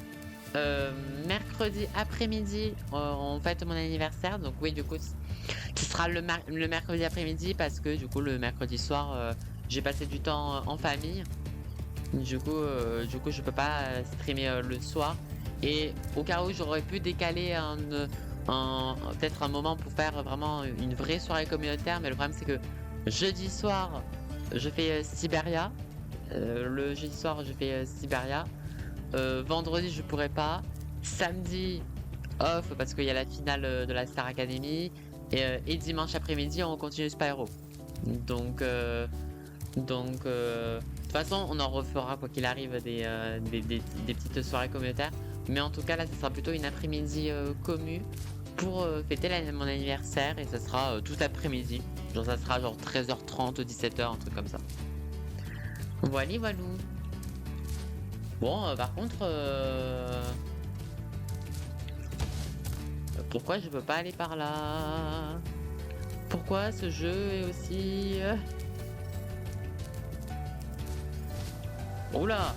Mercredi après-midi, on fête mon anniversaire. Donc oui, du coup, ce sera le mercredi après-midi parce que du coup, le mercredi soir, j'ai passé du temps en famille. Du coup, je peux pas streamer le soir. Et au cas où j'aurais pu décaler peut-être un moment pour faire vraiment une vraie soirée communautaire. Mais le problème, c'est que jeudi soir, je fais Siberia. Le jeudi soir, je fais Siberia. Vendredi, je pourrais pas. Samedi, off parce qu'il y a la finale de la Star Academy. Et dimanche après-midi, on continue Spyro. Donc, de toute façon, on en refera quoi qu'il arrive des petites soirées communautaires. Mais en tout cas, là, ça sera plutôt une après-midi commu pour fêter mon anniversaire. Et ça sera tout après-midi. Genre, ça sera genre 13h30, 17h, un truc comme ça. Voilà, voilou. Bon, par contre, pourquoi je peux pas aller par là? Pourquoi ce jeu est aussi... Oula!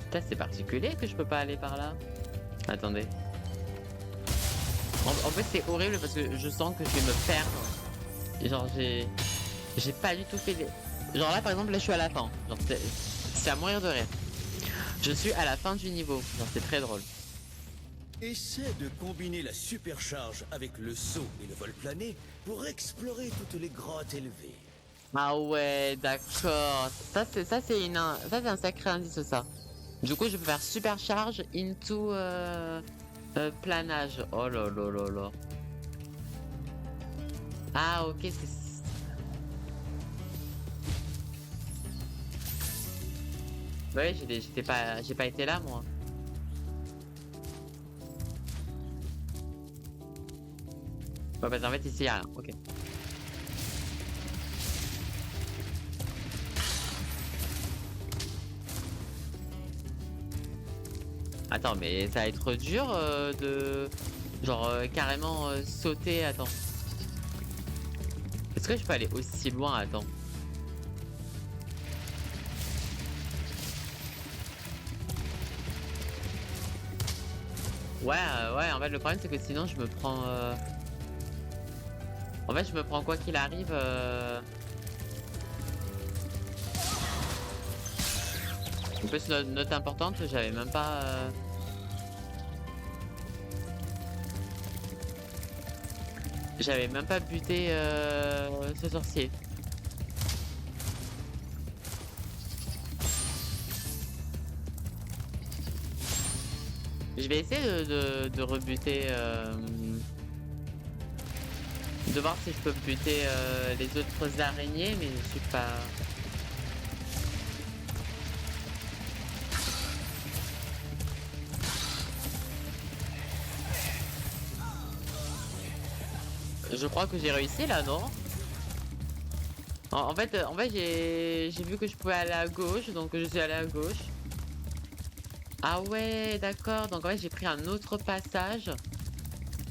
Putain, c'est particulier que je peux pas aller par là. Attendez. En fait, c'est horrible parce que je sens que je vais me perdre. Genre, j'ai pas du tout fait les... Genre là, par exemple, là, je suis à la fin. Genre, c'est à mourir de rire. Je suis à la fin du niveau. Genre, c'est très drôle. Essaie de combiner la supercharge avec le saut et le vol plané pour explorer toutes les grottes élevées. Ah ouais, d'accord. Ça c'est un sacré indice ça. Du coup, je peux faire supercharge into planage. Oh là là là là. Ah ok, c'est... Ouais, j'ai pas été là moi. Ouais, bah en fait ici y'a rien, ok. Attends, mais ça va être dur de... Genre carrément sauter, attends. Est-ce que je peux aller aussi loin, attends. Ouais, en fait le problème c'est que sinon je me prends... En fait je me prends quoi qu'il arrive... En plus note importante, j'avais même pas... J'avais même pas buté ce sorcier. Je vais essayer de rebuter... de voir si je peux buter les autres araignées, mais je suis pas... Je crois que j'ai réussi là, non? En fait j'ai vu que je pouvais aller à gauche, donc je suis allé à gauche. Ah ouais, d'accord. Donc en fait j'ai pris un autre passage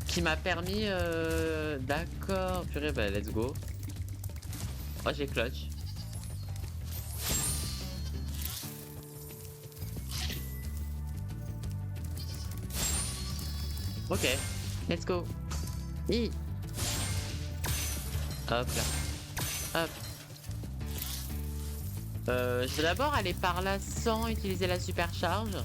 qui m'a permis... D'accord. Purée, bah let's go. Oh, j'ai clutch. Ok, let's go. Hi. Hop là. Hop. Je vais d'abord aller par là sans utiliser la supercharge.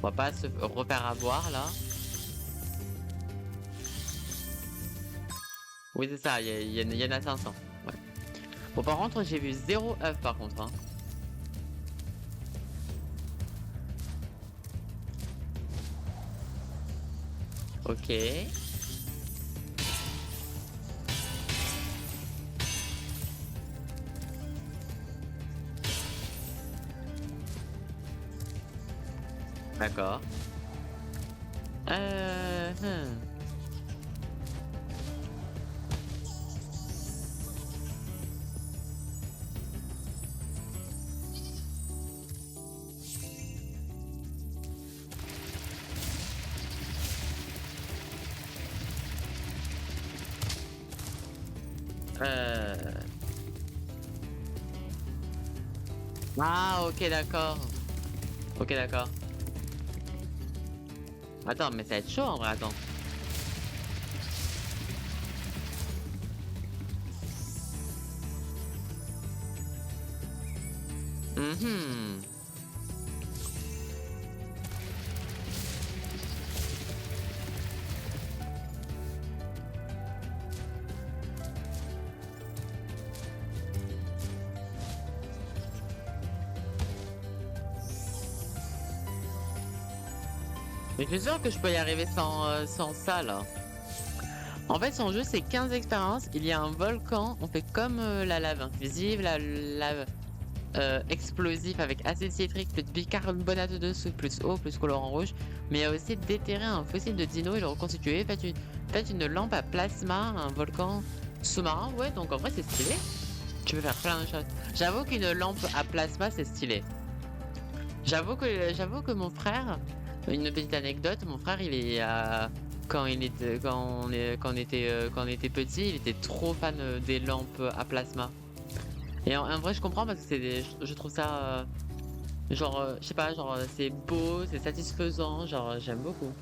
On va pas se refaire avoir là. Oui c'est ça, il y en a 500. Ouais. Bon par contre j'ai vu 0 œuf par contre. Hein. Ok. D'accord. Ah ok d'accord. Ok d'accord. Attends mais ça va être chaud en vrai, attends. Mhm. Mais je suis sûr que je peux y arriver sans ça là. En fait, son jeu c'est 15 expériences. Il y a un volcan. On fait comme la lave infusive, la lave explosif avec acide citrique, plus bicarbonate de soude, plus eau, plus colorant rouge. Mais il y a aussi déterrer un fossile de dino et le reconstituer. Faites une lampe à plasma, un volcan sous-marin. Ouais, donc en vrai c'est stylé. Tu peux faire plein de choses. J'avoue qu'une lampe à plasma c'est stylé. J'avoue que mon frère, une petite anecdote, mon frère il est quand on était petit, il était trop fan des lampes à plasma. Et en vrai je comprends parce que je trouve ça genre je sais pas, genre c'est beau, c'est satisfaisant, genre j'aime beaucoup.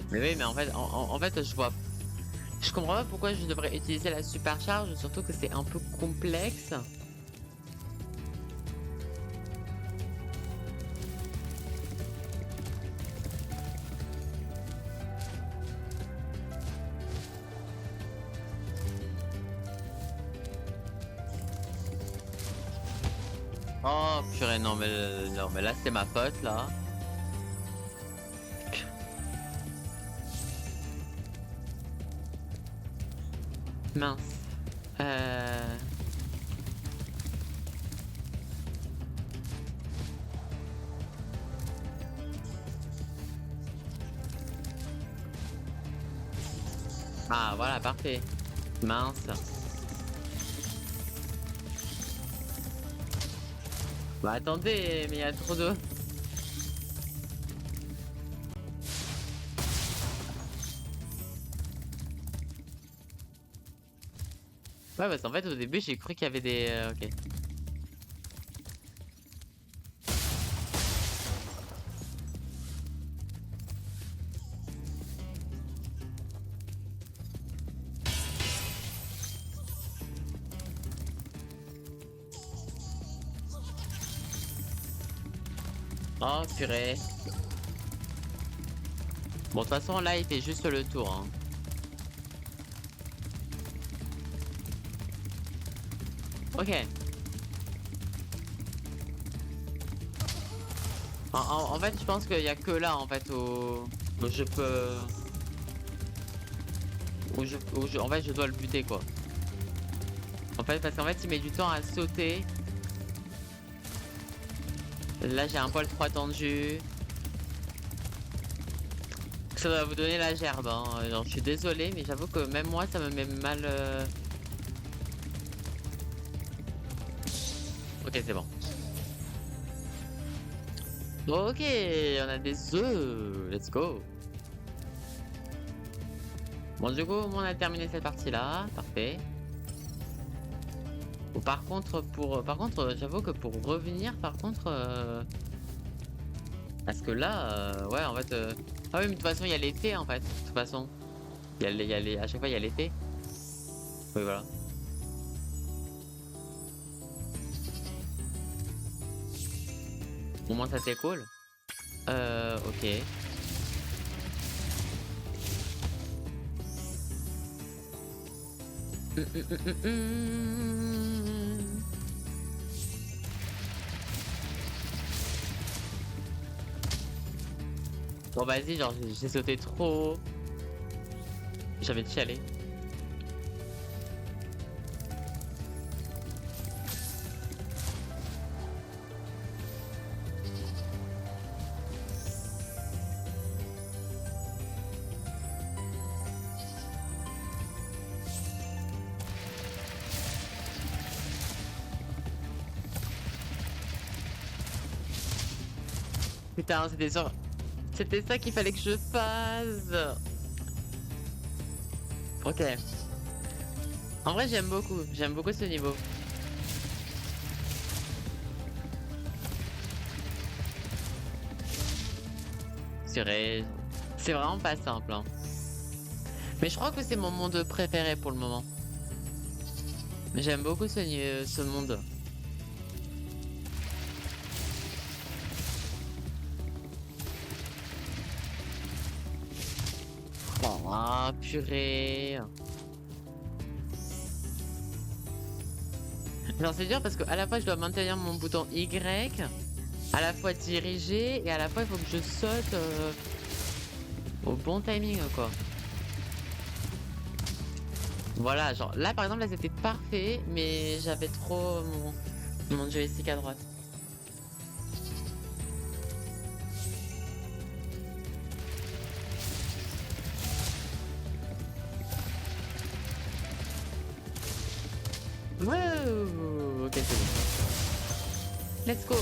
Mais oui, mais en fait, en fait, je comprends pas pourquoi je devrais utiliser la supercharge, surtout que c'est un peu complexe. Oh purée, non mais là c'est ma faute là. Mince. Ah voilà, parfait. Mince. Bah attendez, mais il y a trop de... Ouais, parce qu'en fait, au début, j'ai cru qu'il y avait des... ok. Oh, purée. Bon, de toute façon, là, il fait juste le tour, hein. Ok. En fait, je pense qu'il y a que là, en fait, où je peux... En fait, je dois le buter, quoi. En fait, parce qu'en fait, il met du temps à sauter. Là, j'ai un poil trop tendu. Ça va vous donner la gerbe, hein. Genre, je suis désolé, mais j'avoue que même moi, ça me met mal... Ok, c'est bon. Ok, on a des œufs. Let's go. Bon, du coup, on a terminé cette partie-là. Parfait. Bon, par contre, j'avoue que pour revenir, par contre... Parce que là, ouais, en fait... Ah oui, mais de toute façon, il y a l'été, en fait. De toute façon. À chaque fois, il y a l'été. Oui, voilà. Au moins ça c'est cool. Ok. Bon vas-y, genre j'ai sauté trop. J'avais chialé. Putain, c'était ça qu'il fallait que je fasse. Ok. En vrai, j'aime beaucoup ce niveau. C'est vraiment pas simple, hein. Mais je crois que c'est mon monde préféré pour le moment. J'aime beaucoup ce monde. Oh. Ah, purée. Genre c'est dur parce que à la fois je dois maintenir mon bouton Y, à la fois diriger et à la fois il faut que je saute au bon timing quoi. Voilà, genre là par exemple là c'était parfait mais j'avais trop mon joystick à droite. Wow, ok c'est bon. Let's go.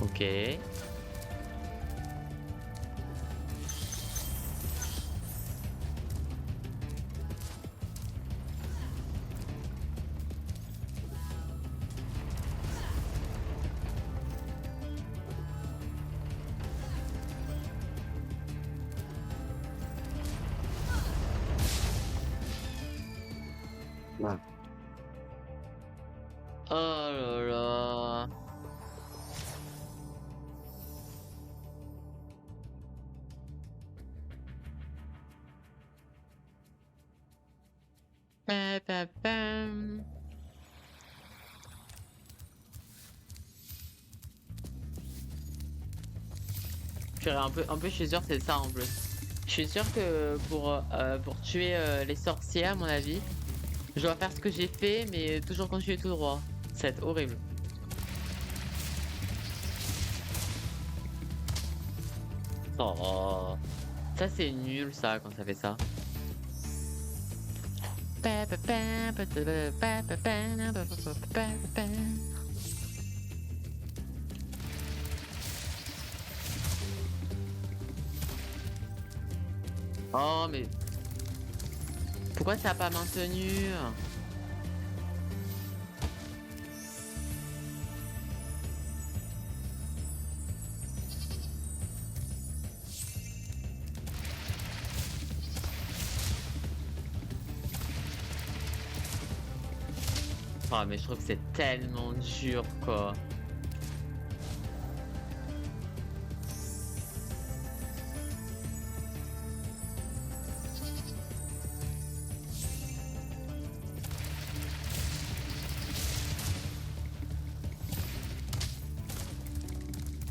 Ok. Oh là là. Pa, pa, pam. Purée, un peu, je suis sûr que c'est ça en plus. Je suis sûr que pour tuer les sorciers, à mon avis, je dois faire ce que j'ai fait, mais toujours continuer tout droit. Ça va être horrible. Oh, ça c'est nul ça quand ça fait ça. Oh mais pourquoi ça a pas maintenu? Ah mais je trouve que c'est tellement dur quoi.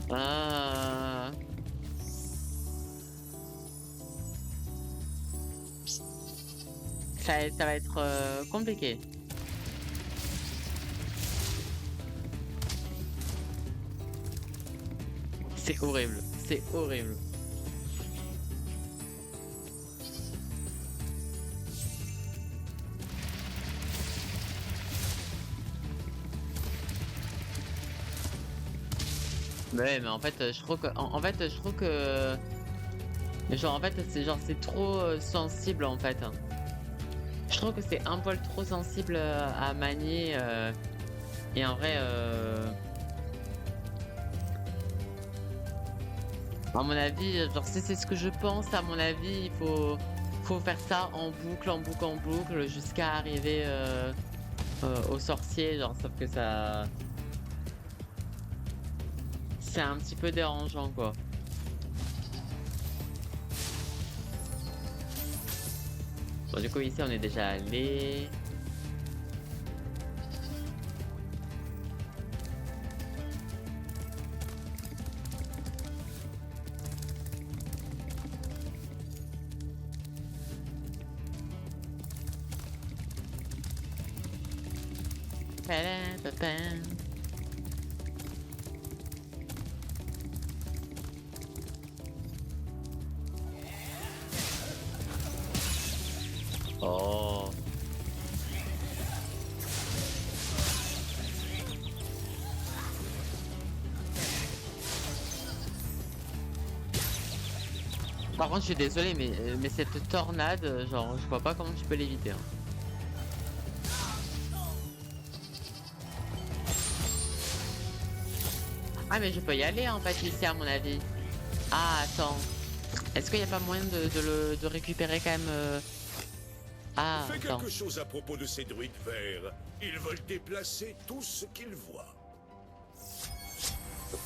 Ah. Ça va être compliqué. C'est horrible, c'est horrible. Ouais, mais en fait, je trouve que, en fait, je trouve que, genre, en fait, c'est trop sensible en fait. Je trouve que c'est un poil trop sensible à manier et en vrai, à mon avis, genre, si c'est ce que je pense, à mon avis, faut faire ça en boucle, en boucle, en boucle, jusqu'à arriver au sorcier, genre, sauf que ça. C'est un petit peu dérangeant quoi. Bon du coup ici on est déjà allé. Oh. Par contre, je suis désolé, mais cette tornade, genre, je vois pas comment tu peux l'éviter. Hein. Ah, mais je peux y aller en fait ici, à mon avis. Ah, attends. Est-ce qu'il n'y a pas moyen de récupérer quand même Ah, Fais attends. quelque chose à propos de ces druides verts. Ils veulent déplacer tout ce qu'ils voient.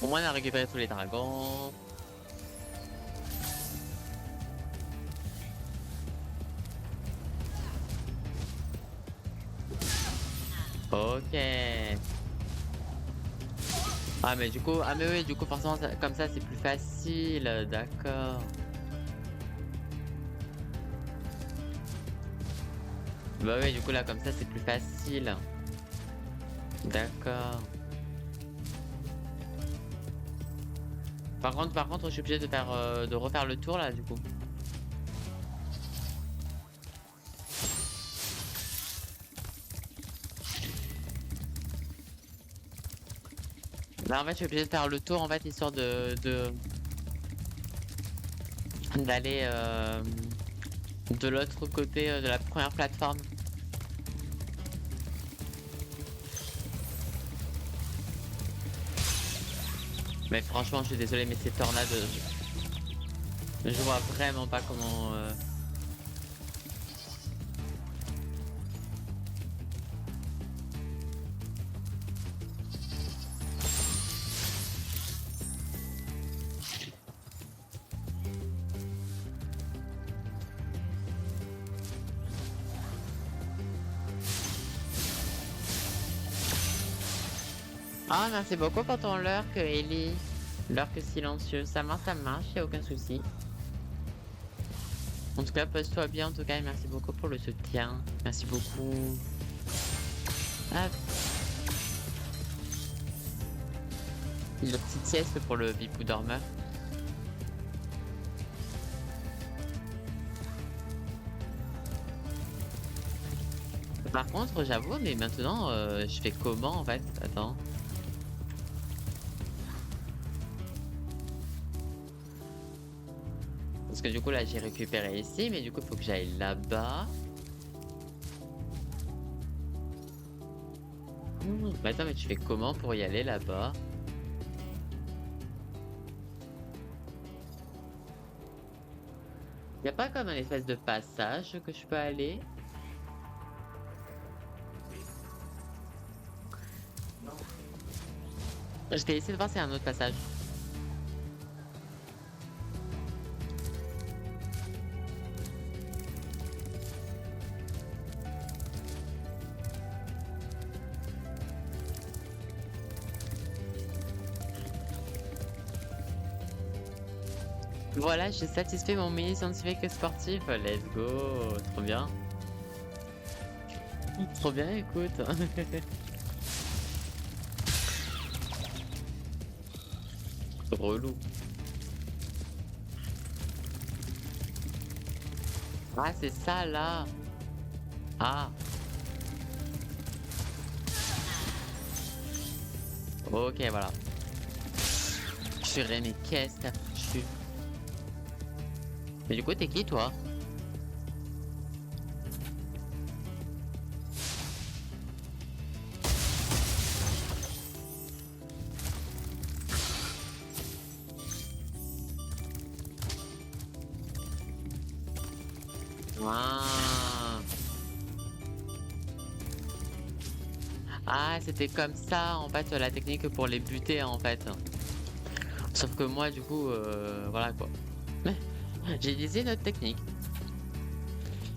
Au moins, on a récupéré tous les dragons. Ok. Ah mais du coup, ah mais oui, du coup forcément comme ça c'est plus facile, d'accord. Bah oui, du coup là comme ça c'est plus facile. D'accord. Par contre, je suis obligé de faire, de refaire le tour là du coup. Là en fait je suis obligé de faire le tour en fait histoire d'aller de l'autre côté de la première plateforme. Mais franchement je suis désolé mais ces tornades je vois vraiment pas comment Ah merci beaucoup pour ton lurk Ellie. Lurk silencieux, ça marche, y a aucun souci. En tout cas pose-toi bien en tout cas et merci beaucoup pour le soutien. Merci beaucoup. Hop. Une petite sieste pour le bipou dormeur. Par contre j'avoue mais maintenant je fais comment en fait? Attends. Parce que du coup là j'ai récupéré ici mais du coup il faut que j'aille là-bas. Mais attends mais tu fais comment pour y aller là-bas? Y a pas comme un espèce de passage que je peux aller? Je vais essayer de voir s'il y a un autre passage. Voilà, j'ai satisfait mon mini scientifique sportif. Let's go, trop bien. Trop bien, écoute. Relou. Ah, c'est ça là. Ah. Ok, voilà. Purée, mais qu'est-ce que t'as foutu? Mais du coup, t'es qui toi? Ah, c'était comme ça en fait la technique pour les buter en fait. Sauf que moi du coup, voilà quoi. J'ai utilisé notre technique.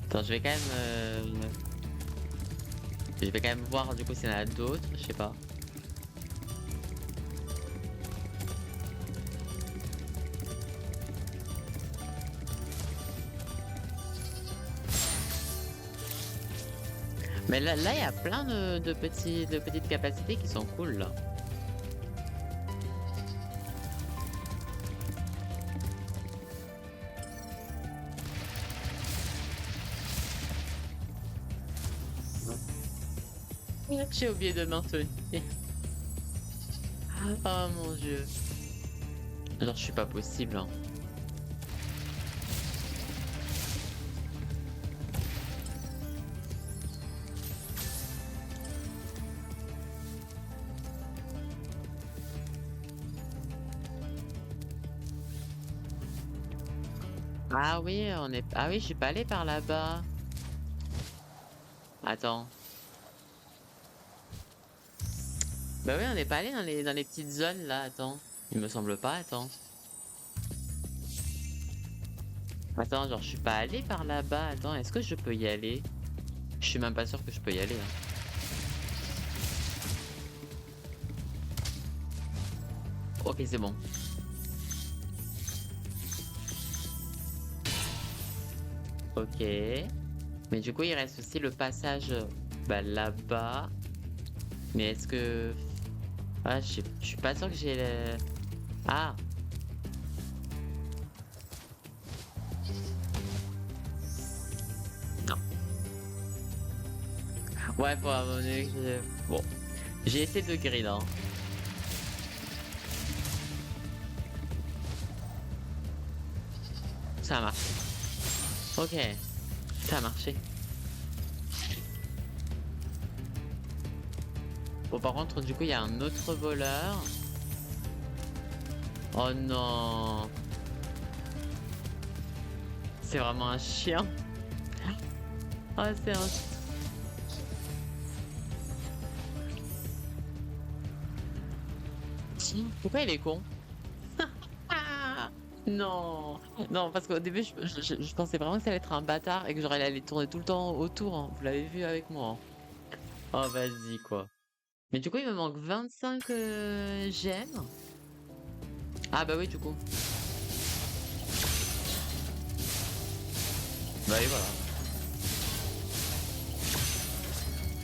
Attends, je vais quand même... Je vais quand même voir du coup s'il y en a d'autres, je sais pas. Mais là, il y a plein de petites capacités qui sont cool là. J'ai oublié de maintenir. Oh mon dieu. Genre je suis pas possible hein. Ah oui, on est... Ah oui, je suis pas allé par là-bas. Attends. Bah oui, on n'est pas allé dans les petites zones là, attends. Il me semble pas, attends. Attends, genre je suis pas allé par là-bas, attends, est-ce que je peux y aller? Je suis même pas sûr que je peux y aller. Hein. Ok, c'est bon. Ok. Mais du coup, il reste aussi le passage là-bas. Mais est-ce que... Ah, je suis pas sûr que j'ai le... Ah! Non. Ouais, faut abonner. Bon. J'ai essayé de grid, hein. Ça a marché. Ok. Ça a marché. Bon, par contre, du coup, il y a un autre voleur. Oh non. C'est vraiment un chien. Oh, c'est un... Pourquoi il est con? Ah non, non, parce qu'au début, je pensais vraiment que ça allait être un bâtard et que j'aurais allé tourner tout le temps autour, hein. Vous l'avez vu avec moi, hein. Oh, vas-y, quoi. Mais du coup, il me manque 25 gemmes. Ah bah oui, du coup. Bah et voilà.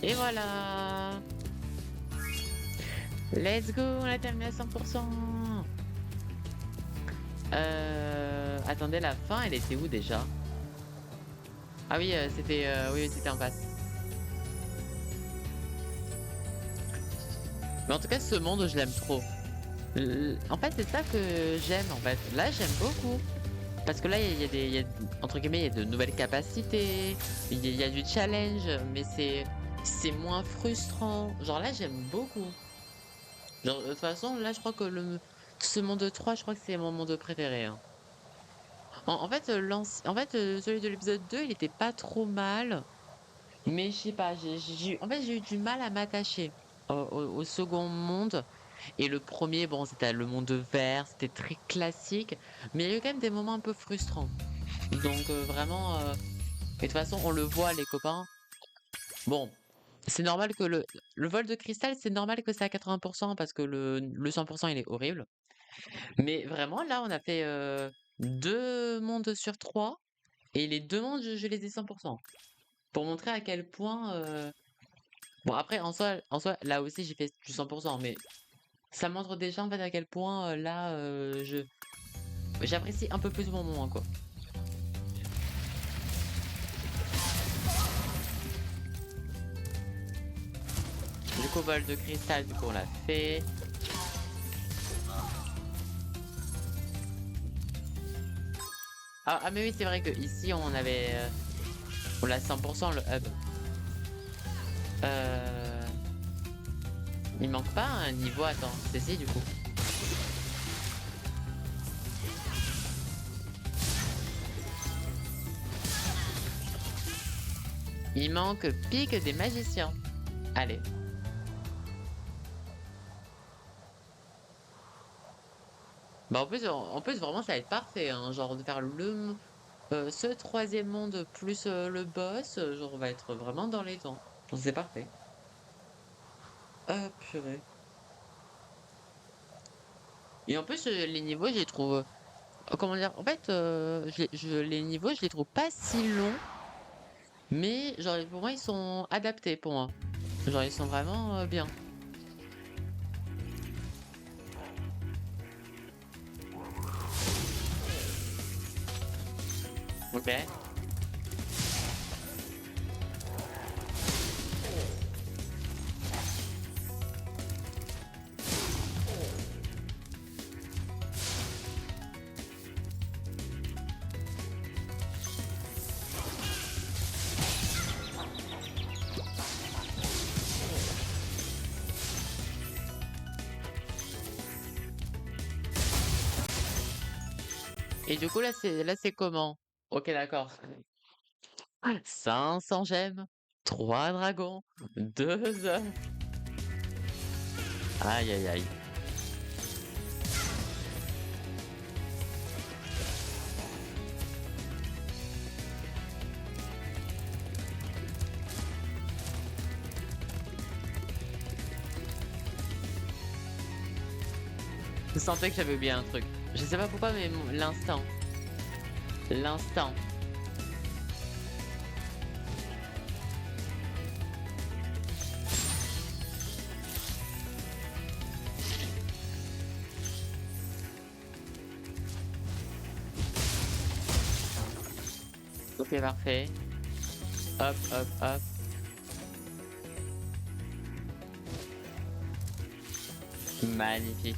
Et voilà. Let's go, on a terminé à 100%. Attendez, la fin, elle était où déjà? Ah oui, c'était oui, c'était en face. Mais en tout cas, ce monde, je l'aime trop. En fait, c'est ça que j'aime, en fait. Là, j'aime beaucoup. Parce que là, il y a entre guillemets, il y a de nouvelles capacités, il y a du challenge, mais c'est moins frustrant. Genre là, j'aime beaucoup. Genre, de toute façon, là, je crois que ce monde 3, je crois que c'est mon monde préféré, hein. En fait, celui de l'épisode 2, il était pas trop mal, mais je sais pas, en fait, j'ai eu du mal à m'attacher au second monde. Et le premier, bon, c'était le monde vert, c'était très classique, mais il y a eu quand même des moments un peu frustrants. Donc vraiment, et de toute façon, on le voit, les copains. Bon, c'est normal que le vol de cristal, c'est normal que c'est à 80% parce que le 100%, il est horrible. Mais vraiment, là, on a fait 2 mondes sur 3 et les 2 mondes, je les ai 100%. Pour montrer à quel point... Bon, après, en soi, là aussi, j'ai fait du 100%, mais ça montre déjà en fait à quel point là, j'apprécie un peu plus mon moment, quoi. Du coup, vol de cristal, du coup, on l'a fait. Ah mais oui, c'est vrai que ici on avait... on l'a 100% le hub. Il manque pas un niveau, attends, c'est si du coup. Il manque pique des magiciens. Allez. Bah en plus vraiment ça va être parfait, hein, genre de faire ce 3e monde plus le boss, genre on va être vraiment dans les temps. C'est parfait. Ah purée. Et en plus les niveaux je les trouve, comment dire, en fait les niveaux je les trouve pas si longs, mais genre pour moi ils sont adaptés pour moi. Genre ils sont vraiment bien. Ok. Et du coup là c'est comment? Ok d'accord. 500 gemmes, 3 dragons, 2 œufs. Aïe aïe aïe. Je sentais que j'avais oublié un truc. Je sais pas pourquoi, mais l'instant. L'instant. Ok, parfait. Hop, hop, hop. Magnifique.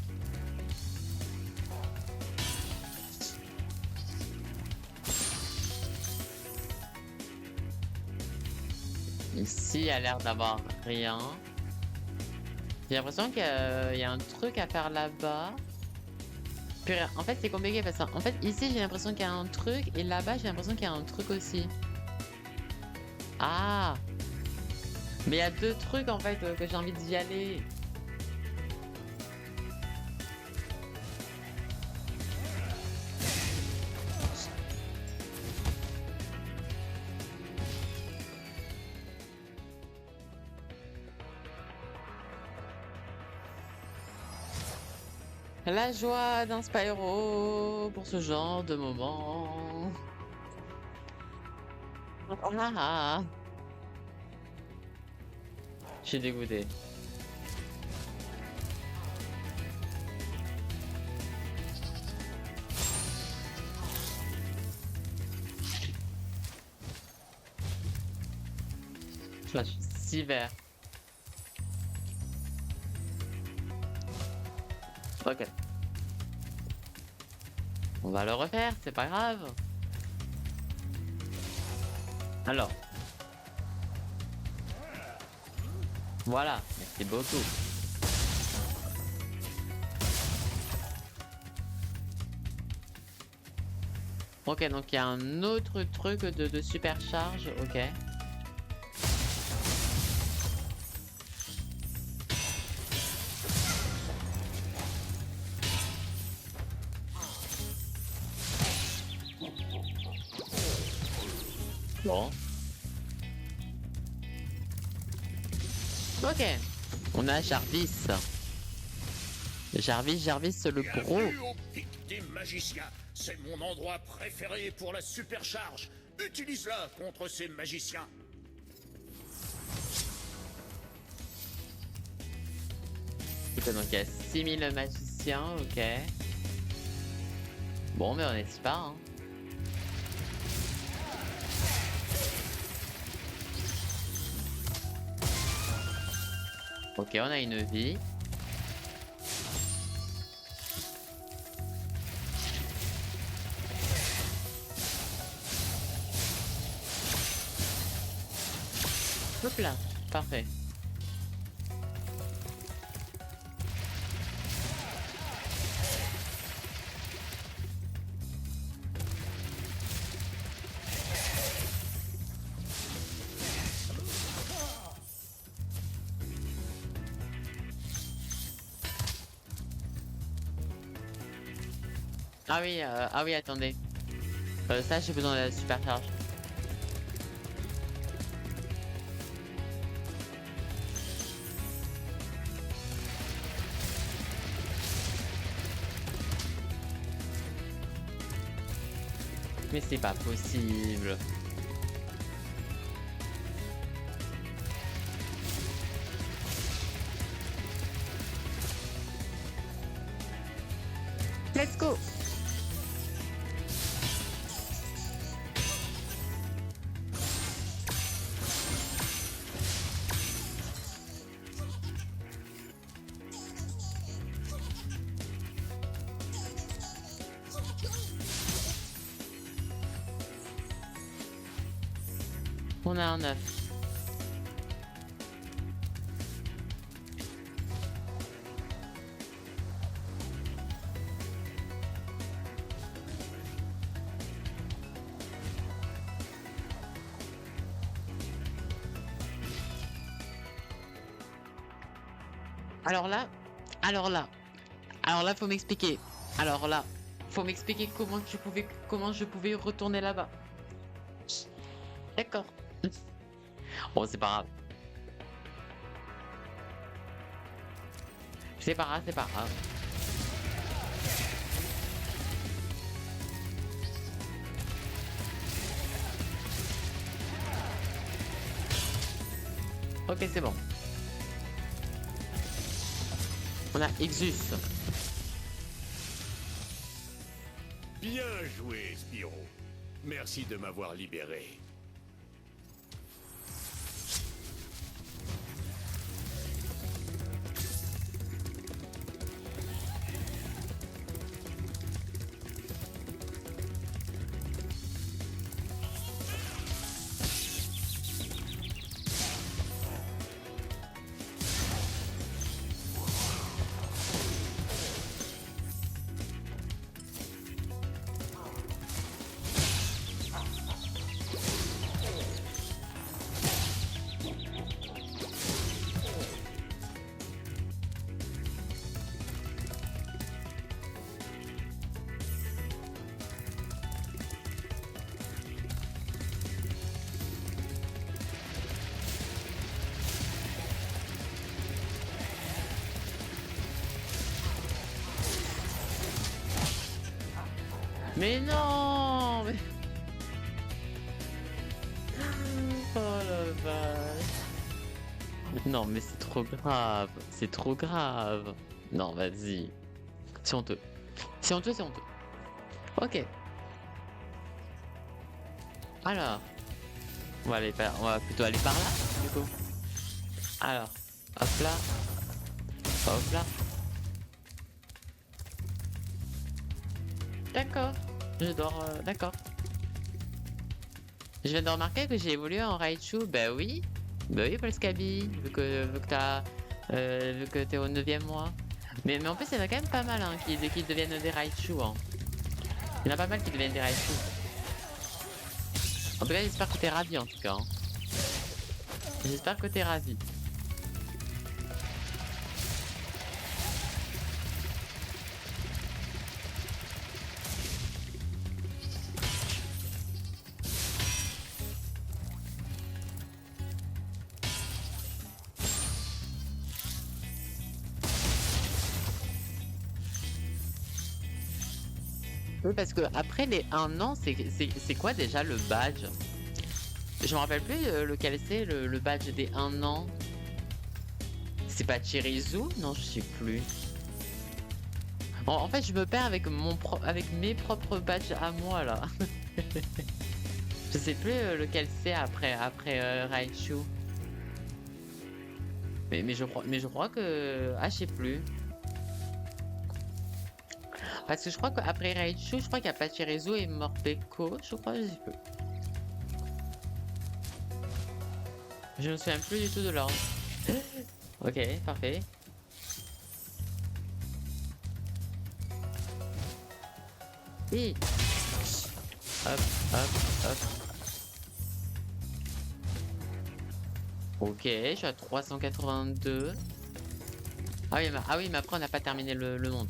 Ici, il a l'air d'avoir rien. J'ai l'impression qu'il y a un truc à faire là-bas. Puis, en fait, c'est compliqué parce qu'en fait, ici, j'ai l'impression qu'il y a un truc. Et là-bas, j'ai l'impression qu'il y a un truc aussi. Ah! Mais il y a deux trucs, en fait, que j'ai envie d'y aller. La joie d'un Spyro pour ce genre de moment. Ah. Je suis dégoûté. Là, je suis si vert. Ok. On va le refaire, c'est pas grave. Alors. Voilà, merci beaucoup. Ok, donc il y a un autre truc de supercharge, ok. Bon. Ok. On a Jarvis. Jarvis, le gros. Bienvenue au pic des magiciens. C'est mon endroit préféré pour la supercharge. Utilise-la contre ces magiciens. Ok, donc il y a 6000 magiciens, ok. Bon, mais on n'est pas, hein. Ok, on a une vie. Hop là, parfait. Ah oui, attendez. Ça, j'ai besoin de la supercharge. Mais c'est pas possible. Let's go. On a un œuf. Alors là, faut m'expliquer. Alors là, faut m'expliquer comment je pouvais retourner là-bas. D'accord. Bon, c'est pas grave. C'est pas grave. Ok, c'est bon. On a Exus. Bien joué, Spyro. Merci de m'avoir libéré. Mais non mais... Oh la vache. Non mais c'est trop grave. C'est trop grave. Non vas-y. C'est honteux. C'est honteux, c'est honteux. Ok. Alors. On va plutôt aller par là, du coup. Alors. Hop là. Hop là. D'accord. Je dors. D'accord. Je viens de remarquer que j'ai évolué en Raichu. Bah oui. Bah oui, Polskabi. Vu que t'es au 9e mois. Mais en plus, il y en a quand même pas mal hein, qui deviennent des Raichu. Hein. Il y en a pas mal qui deviennent des Raichu. En tout cas, j'espère que t'es ravi en tout cas. Hein. J'espère que t'es ravi. Oui, parce que après les 1 an, c'est quoi déjà le badge? Je me rappelle plus lequel c'est le badge des 1 an. C'est pas Chirizu? Non, je sais plus. En fait, je me perds avec mes propres badges à moi là. Je sais plus lequel c'est après Raichu. Mais je crois que je sais plus. Parce que je crois qu'après Raichu, je crois qu'il y a Pachirisu et Morpeko, je crois, je sais plus. Je me souviens plus du tout de l'ordre. Ok, parfait. Oui. Hop, hop, hop. Ok, je suis à 382. Ah oui, mais après on n'a pas terminé le monde.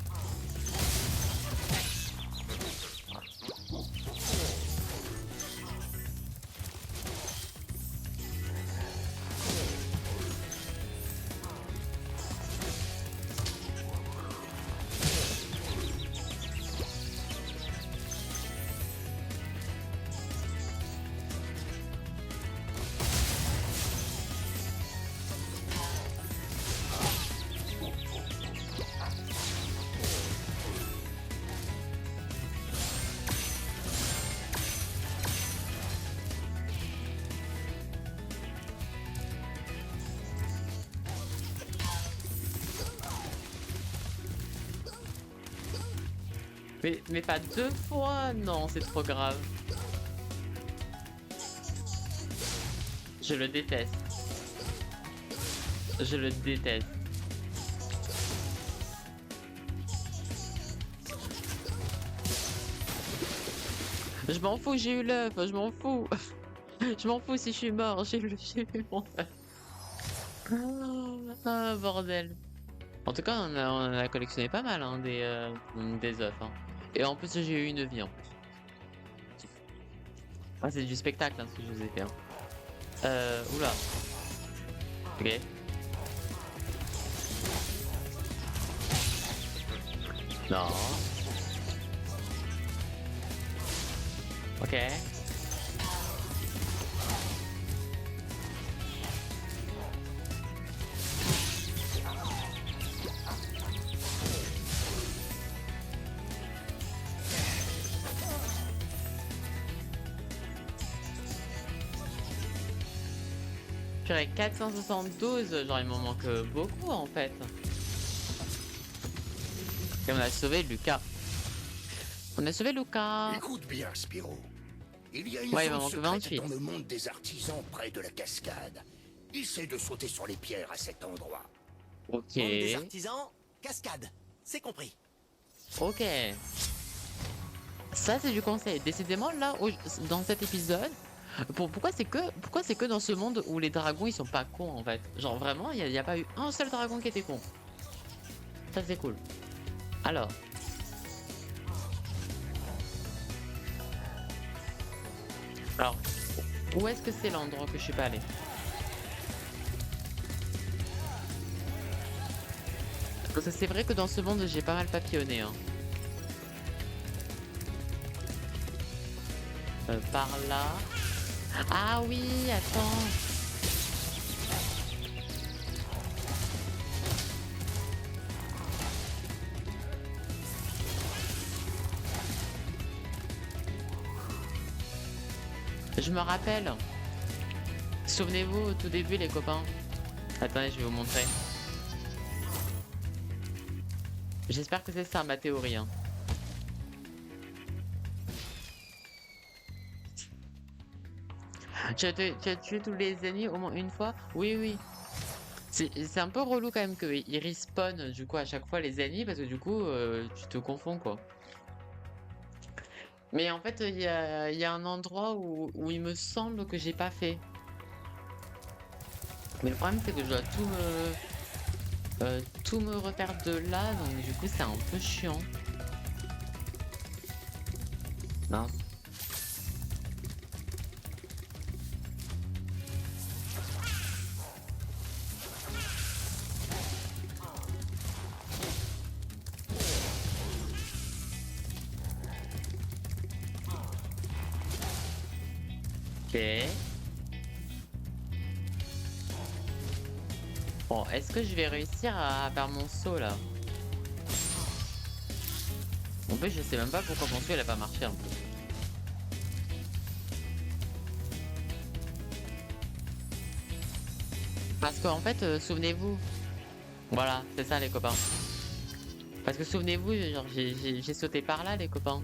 Mais pas 2 fois, non, c'est trop grave. Je le déteste. Je le déteste. Je m'en fous, j'ai eu l'œuf, je m'en fous. Je m'en fous si je suis mort, j'ai eu mon œuf. Ah, bordel. En tout cas, on a collectionné pas mal hein, des œufs. Hein. Et en plus, j'ai eu une vie en plus. Ah, c'est du spectacle hein, ce que je vous ai fait. Hein. Oula. Ok. Non. Ok. Purée, 472, genre il m'en manque beaucoup en fait. Et on a sauvé Lucas. On a sauvé Lucas. Écoute bien, Spyro. Il y a une Ouais, il m'en zone manque secrète 28. dans le monde des artisans près de la cascade. Essaie de sauter sur les pierres à cet endroit. Ok. Monde des artisans, cascade. C'est compris. Ok. Ça c'est du conseil. Décidément là, dans cet épisode, pourquoi c'est que dans ce monde où les dragons ils sont pas cons en fait. Genre vraiment, il n'y a pas eu un seul dragon qui était con. Ça c'est cool. Alors. Alors, où est-ce que c'est l'endroit que je suis pas allé? Parce que c'est vrai que dans ce monde j'ai pas mal papillonné hein. Par là. Ah oui, attends. Je me rappelle. Souvenez-vous au tout début les copains. Attendez, je vais vous montrer. J'espère que c'est ça ma théorie. Hein. Tu as tué tous les ennemis au moins une fois? Oui, oui. C'est un peu relou quand même qu'ils respawnent du coup à chaque fois les ennemis parce que du coup tu te confonds quoi. Mais en fait il y a un endroit où il me semble que j'ai pas fait. Mais le problème c'est que je dois tout me refaire de là donc du coup c'est un peu chiant. Non. Ok. Bon, est-ce que je vais réussir à faire mon saut là? En plus, je sais même pas pourquoi mon saut il a pas marché en plus. Parce qu'en fait, souvenez-vous. Voilà, c'est ça les copains. Parce que souvenez-vous, genre j'ai sauté par là les copains.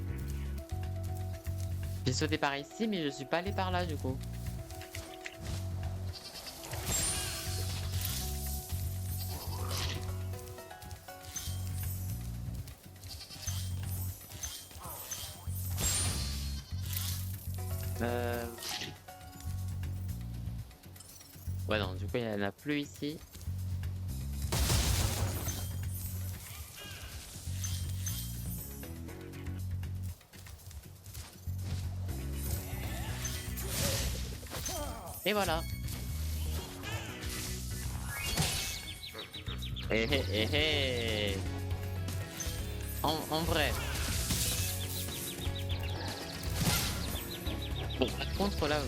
J'ai sauté par ici, mais je suis pas allé par là du coup. Ouais non, du coup il y en a plus ici. Et voilà. En vrai. Bon, par contre là.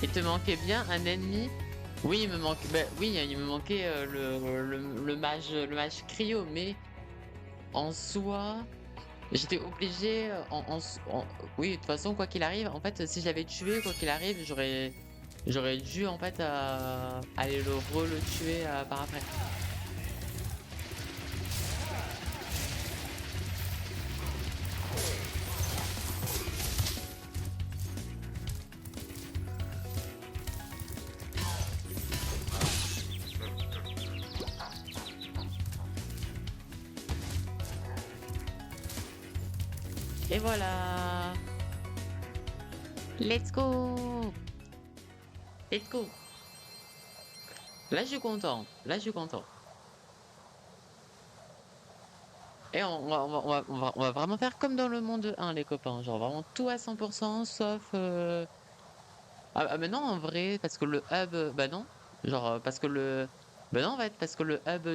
Il te manquait bien un ennemi. Oui, il me manque. Bah, oui, il me manquait le mage cryo, mais en soi. J'étais obligé oui de toute façon quoi qu'il arrive en fait si j'avais tué quoi qu'il arrive j'aurais dû en fait aller le tuer par après. Et voilà. Let's go. Let's go. Là je suis content. Là je suis content. Et on va vraiment faire comme dans le monde 1 les copains. Genre vraiment tout à 100% sauf... Ah mais non en vrai parce que le hub... bah non. Genre, parce que le... Ben non, en fait, parce que le hub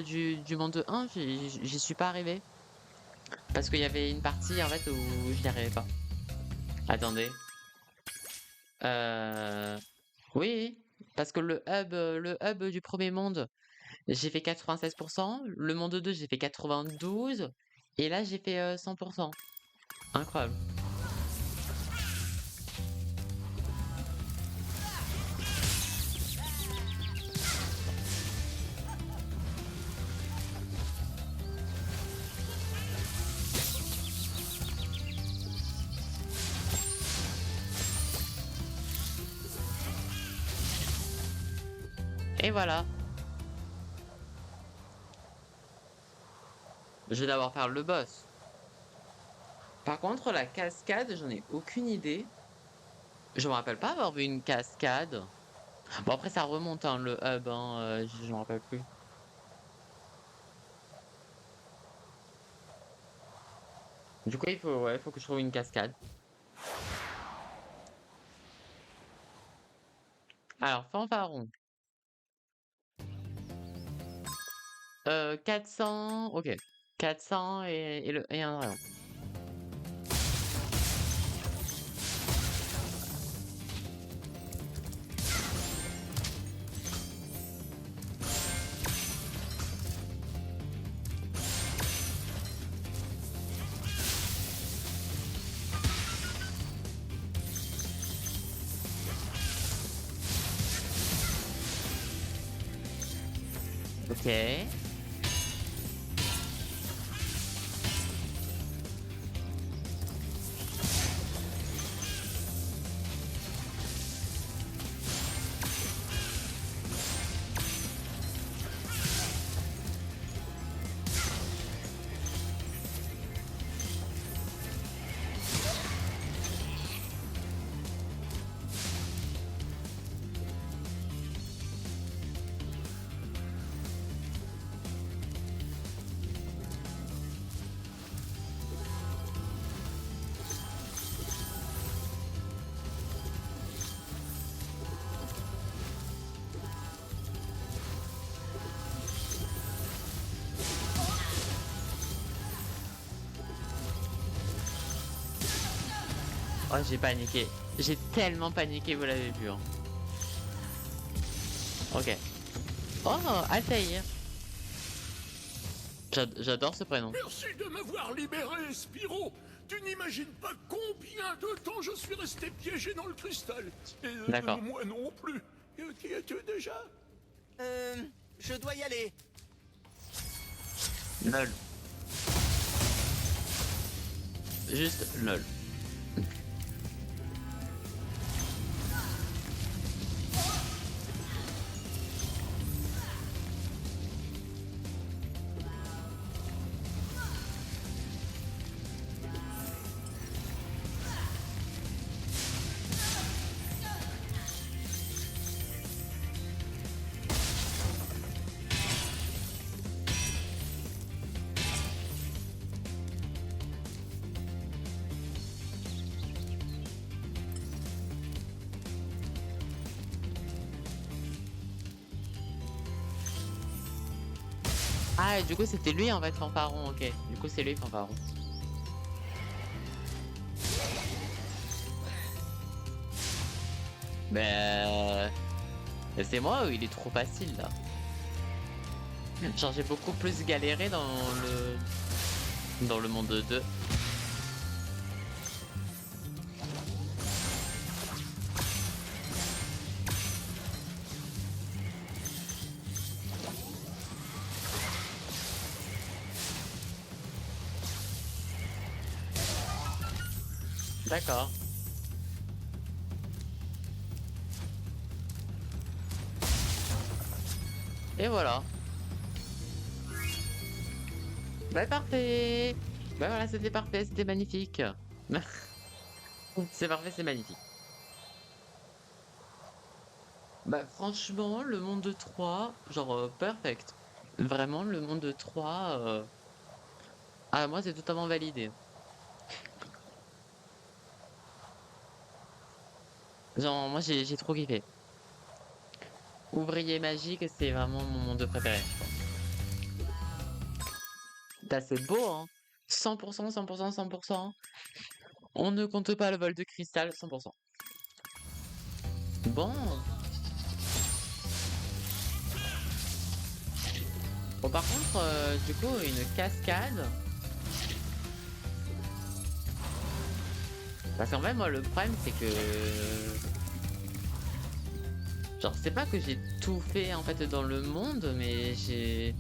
du monde 1, j'y suis pas arrivé. Parce qu'il y avait une partie, en fait, où je n'y arrivais pas. Attendez. Euh... Oui, parce que le hub du premier monde, j'ai fait 96%. Le monde 2, j'ai fait 92. Et là, j'ai fait 100%. Incroyable. Et voilà. Je vais d'abord faire le boss. Par contre, la cascade, j'en ai aucune idée. Je me rappelle pas avoir vu une cascade. Bon, après, ça remonte, hein, le hub, hein, je me rappelle plus. Du coup, ouais, il faut que je trouve une cascade. Alors, fanfaron. 400, ok. 400 et un dragon. Ok. Oh, j'ai paniqué. J'ai tellement paniqué, vous l'avez vu, hein. Ok. Oh, Altaïr. J'adore ce prénom. Merci de m'avoir libéré, Spyro. Tu n'imagines pas combien de temps je suis resté piégé dans le cristal. Et D'accord. moi non plus. Qui es-tu déjà? Je dois y aller. LOL. Juste LOL. Ah, et du coup, c'était lui en fait, fanfaron, ok. Du coup, c'est lui, fanfaron. Mais c'est moi ou il est trop facile là? Genre, j'ai beaucoup plus galéré dans le monde 2. D'accord. Et voilà. Bah parfait. Bah voilà, c'était parfait, c'était magnifique. C'est parfait, c'est magnifique. Bah franchement, le monde 3, genre perfect. Vraiment, le monde 3, ah moi c'est totalement validé. Genre moi j'ai trop kiffé. Ouvrier magique, c'est vraiment mon 2 préféré, je pense. Putain, c'est beau, hein. 100%, 100%, 100%. On ne compte pas le vol de cristal, 100%. Bon. Bon, par contre, du coup, une cascade. Parce qu'en fait, moi, le problème, c'est que... Genre, c'est pas que j'ai tout fait, en fait, dans le monde, mais j'ai...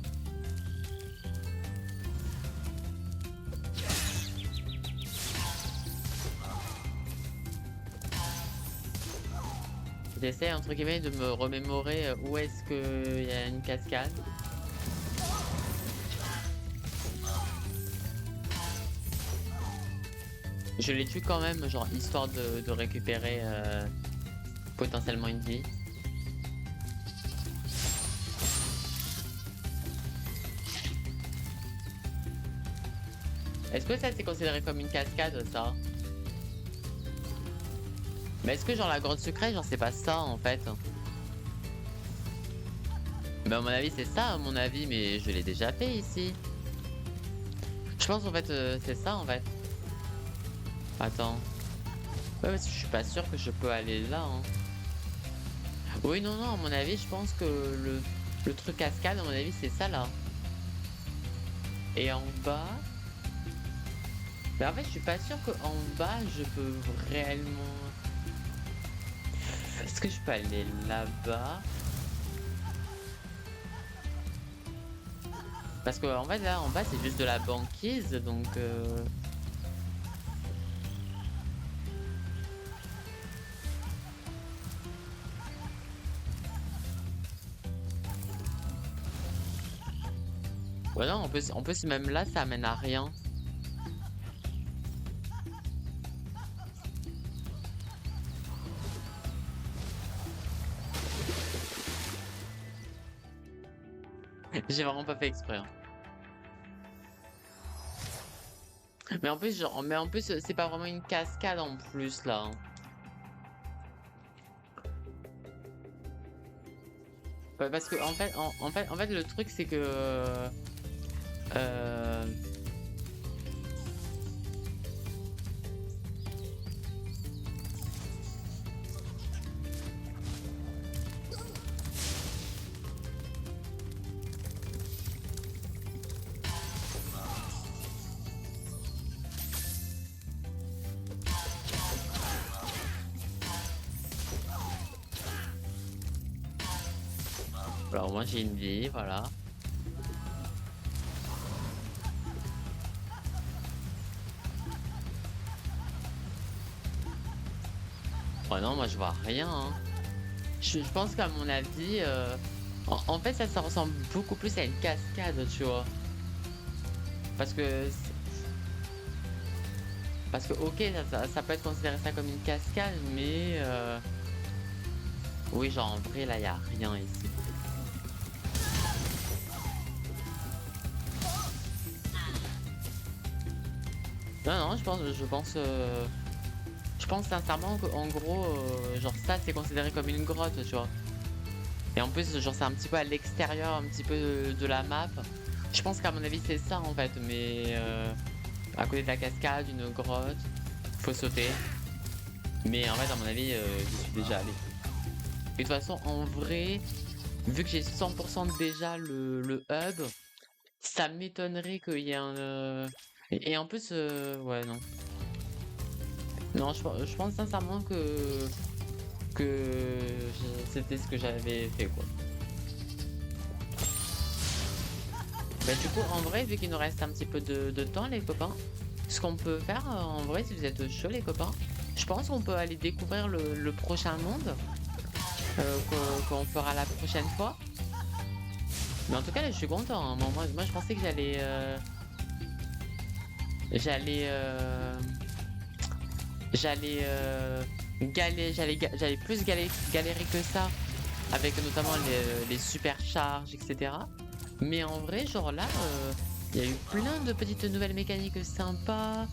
J'essaie, entre guillemets, de me remémorer où est-ce qu'il y a une cascade. Je les tue quand même, genre, histoire de récupérer potentiellement une vie. Est-ce que ça c'est considéré comme une cascade, ça? Mais est-ce que genre la grotte secrète, genre c'est pas ça en fait? Mais à mon avis c'est ça, à mon avis, mais je l'ai déjà fait ici. Je pense en fait c'est ça en fait. Attends. Ouais, parce que je suis pas sûr que je peux aller là. Hein. Oui, non, non, à mon avis, je pense que le truc cascade, à mon avis, c'est ça là. Et en bas... Mais en fait, je suis pas sûr qu'en bas, je peux réellement... Est-ce que je peux aller là-bas? Parce que en fait, là, en bas, c'est juste de la banquise, donc... Ouais, non, en plus, même là, ça amène à rien. J'ai vraiment pas fait exprès. Hein. Mais en plus, genre, c'est pas vraiment une cascade en plus là. Hein. Ouais, parce que en fait, le truc c'est que alors moi j'ai une vie, voilà. Oh non, moi je vois rien. Hein. Je pense qu'à mon avis, en fait ça ressemble beaucoup plus à une cascade, tu vois. Parce que ok, ça peut être considéré ça comme une cascade, mais oui, genre en vrai là y a rien ici. Non, non, je pense sincèrement qu'en gros, genre ça c'est considéré comme une grotte, tu vois. Et en plus, genre c'est un petit peu à l'extérieur, un petit peu de la map. Je pense qu'à mon avis c'est ça en fait, mais à côté de la cascade, une grotte, faut sauter. Mais en fait, à mon avis, j'y suis déjà allé. Et de toute façon, en vrai, vu que j'ai 100% déjà le hub, ça m'étonnerait qu'il y ait un... Et en plus, ouais, non. Non, je pense sincèrement que c'était ce que j'avais fait, quoi. Bah du coup, en vrai, vu qu'il nous reste un petit peu de temps, les copains, ce qu'on peut faire, en vrai, si vous êtes chauds, les copains, je pense qu'on peut aller découvrir le prochain monde qu'on fera la prochaine fois. Mais en tout cas, là, je suis content. Hein. Moi, je pensais que j'allais plus galérer que ça avec notamment les supercharges, etc. Mais en vrai, genre là, il y a eu plein de petites nouvelles mécaniques sympas.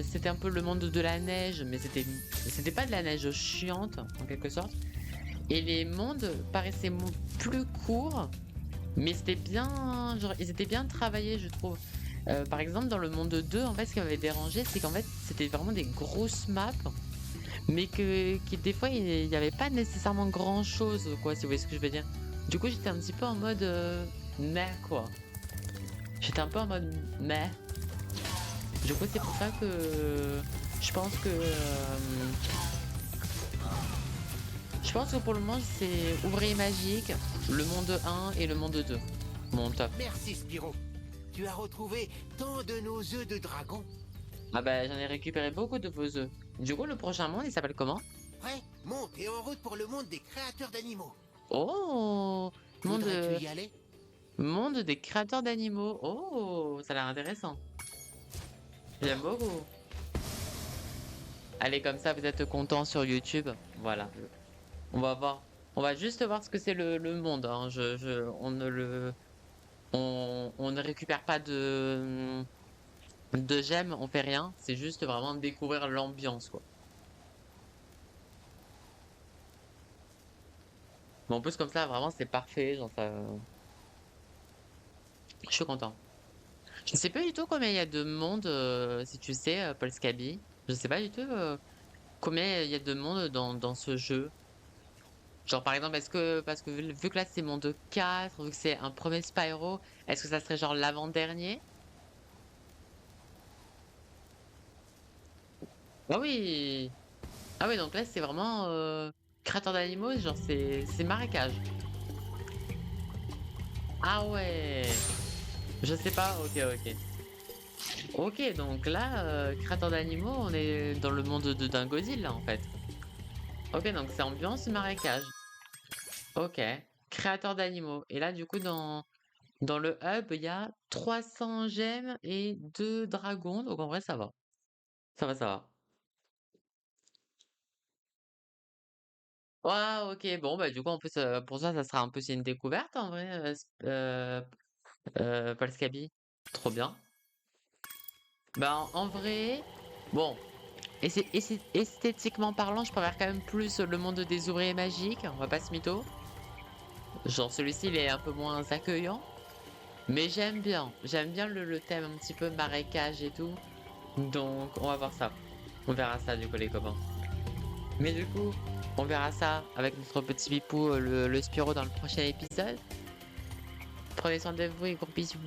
C'était un peu le monde de la neige, mais c'était pas de la neige chiante en quelque sorte. Et les mondes paraissaient plus courts, mais c'était bien, genre, ils étaient bien travaillés, je trouve. Par exemple, dans le monde 2, en fait, ce qui m'avait dérangé, c'est qu'en fait, c'était vraiment des grosses maps, mais que des fois, il n'y avait pas nécessairement grand-chose, quoi, si vous voyez ce que je veux dire. Du coup, j'étais un petit peu en mode meh, quoi. J'étais un peu en mode meh. Du coup, c'est pour ça que je pense que pour le moment, c'est Ouvrier Magique, le monde 1 et le monde 2. Mon top. Merci Spyro. Tu as retrouvé tant de nos œufs de dragon. Ah bah, j'en ai récupéré beaucoup de vos œufs. Du coup, le prochain monde, il s'appelle comment? Prêt? Monte et en route pour le monde des créateurs d'animaux. Oh, Voudrais-tu y aller? monde des créateurs d'animaux. Oh, ça a l'air intéressant. J'aime beaucoup. Allez, comme ça, vous êtes content sur YouTube. Voilà. On va voir. On va juste voir ce que c'est le monde. Hein. On ne récupère pas de gemmes, on fait rien. C'est juste vraiment découvrir l'ambiance, quoi. Mais en plus, comme ça, vraiment, c'est parfait. Genre, ça... Je suis content. Je ne sais pas du tout combien il y a de monde, si tu sais, Paul Scabby. Je sais pas du tout combien il y a de monde dans ce jeu. Genre par exemple, est-ce que, parce que vu que là c'est monde 4, vu que c'est un premier Spyro, est-ce que ça serait genre l'avant-dernier? Ah oui! Ah oui, donc là c'est vraiment créateur d'animaux, genre c'est marécage. Ah ouais! Je sais pas, ok, ok. Ok, donc là, créateur d'animaux, on est dans le monde de Dingodile là en fait. Ok, donc c'est ambiance marécage. Ok. Créateur d'animaux. Et là, du coup, dans le hub, il y a 300 gemmes et 2 dragons. Donc en vrai, ça va. Ça va, ça va. Ah, ok. Bon, bah, du coup, en plus, pour ça sera un peu c'est une découverte en vrai, Paul Scabi. Trop bien. Bah, en vrai, bon. Et c'est esthétiquement parlant, je préfère quand même plus le monde des ouvriers magiques. On va pas se mytho. Genre, celui-ci, il est un peu moins accueillant. Mais j'aime bien le thème un petit peu marécage et tout. Donc on va voir ça. On verra ça du coup les copains. Mais du coup, on verra ça avec notre petit pipou, le Spyro dans le prochain épisode. Prenez soin de vous et gros bisous.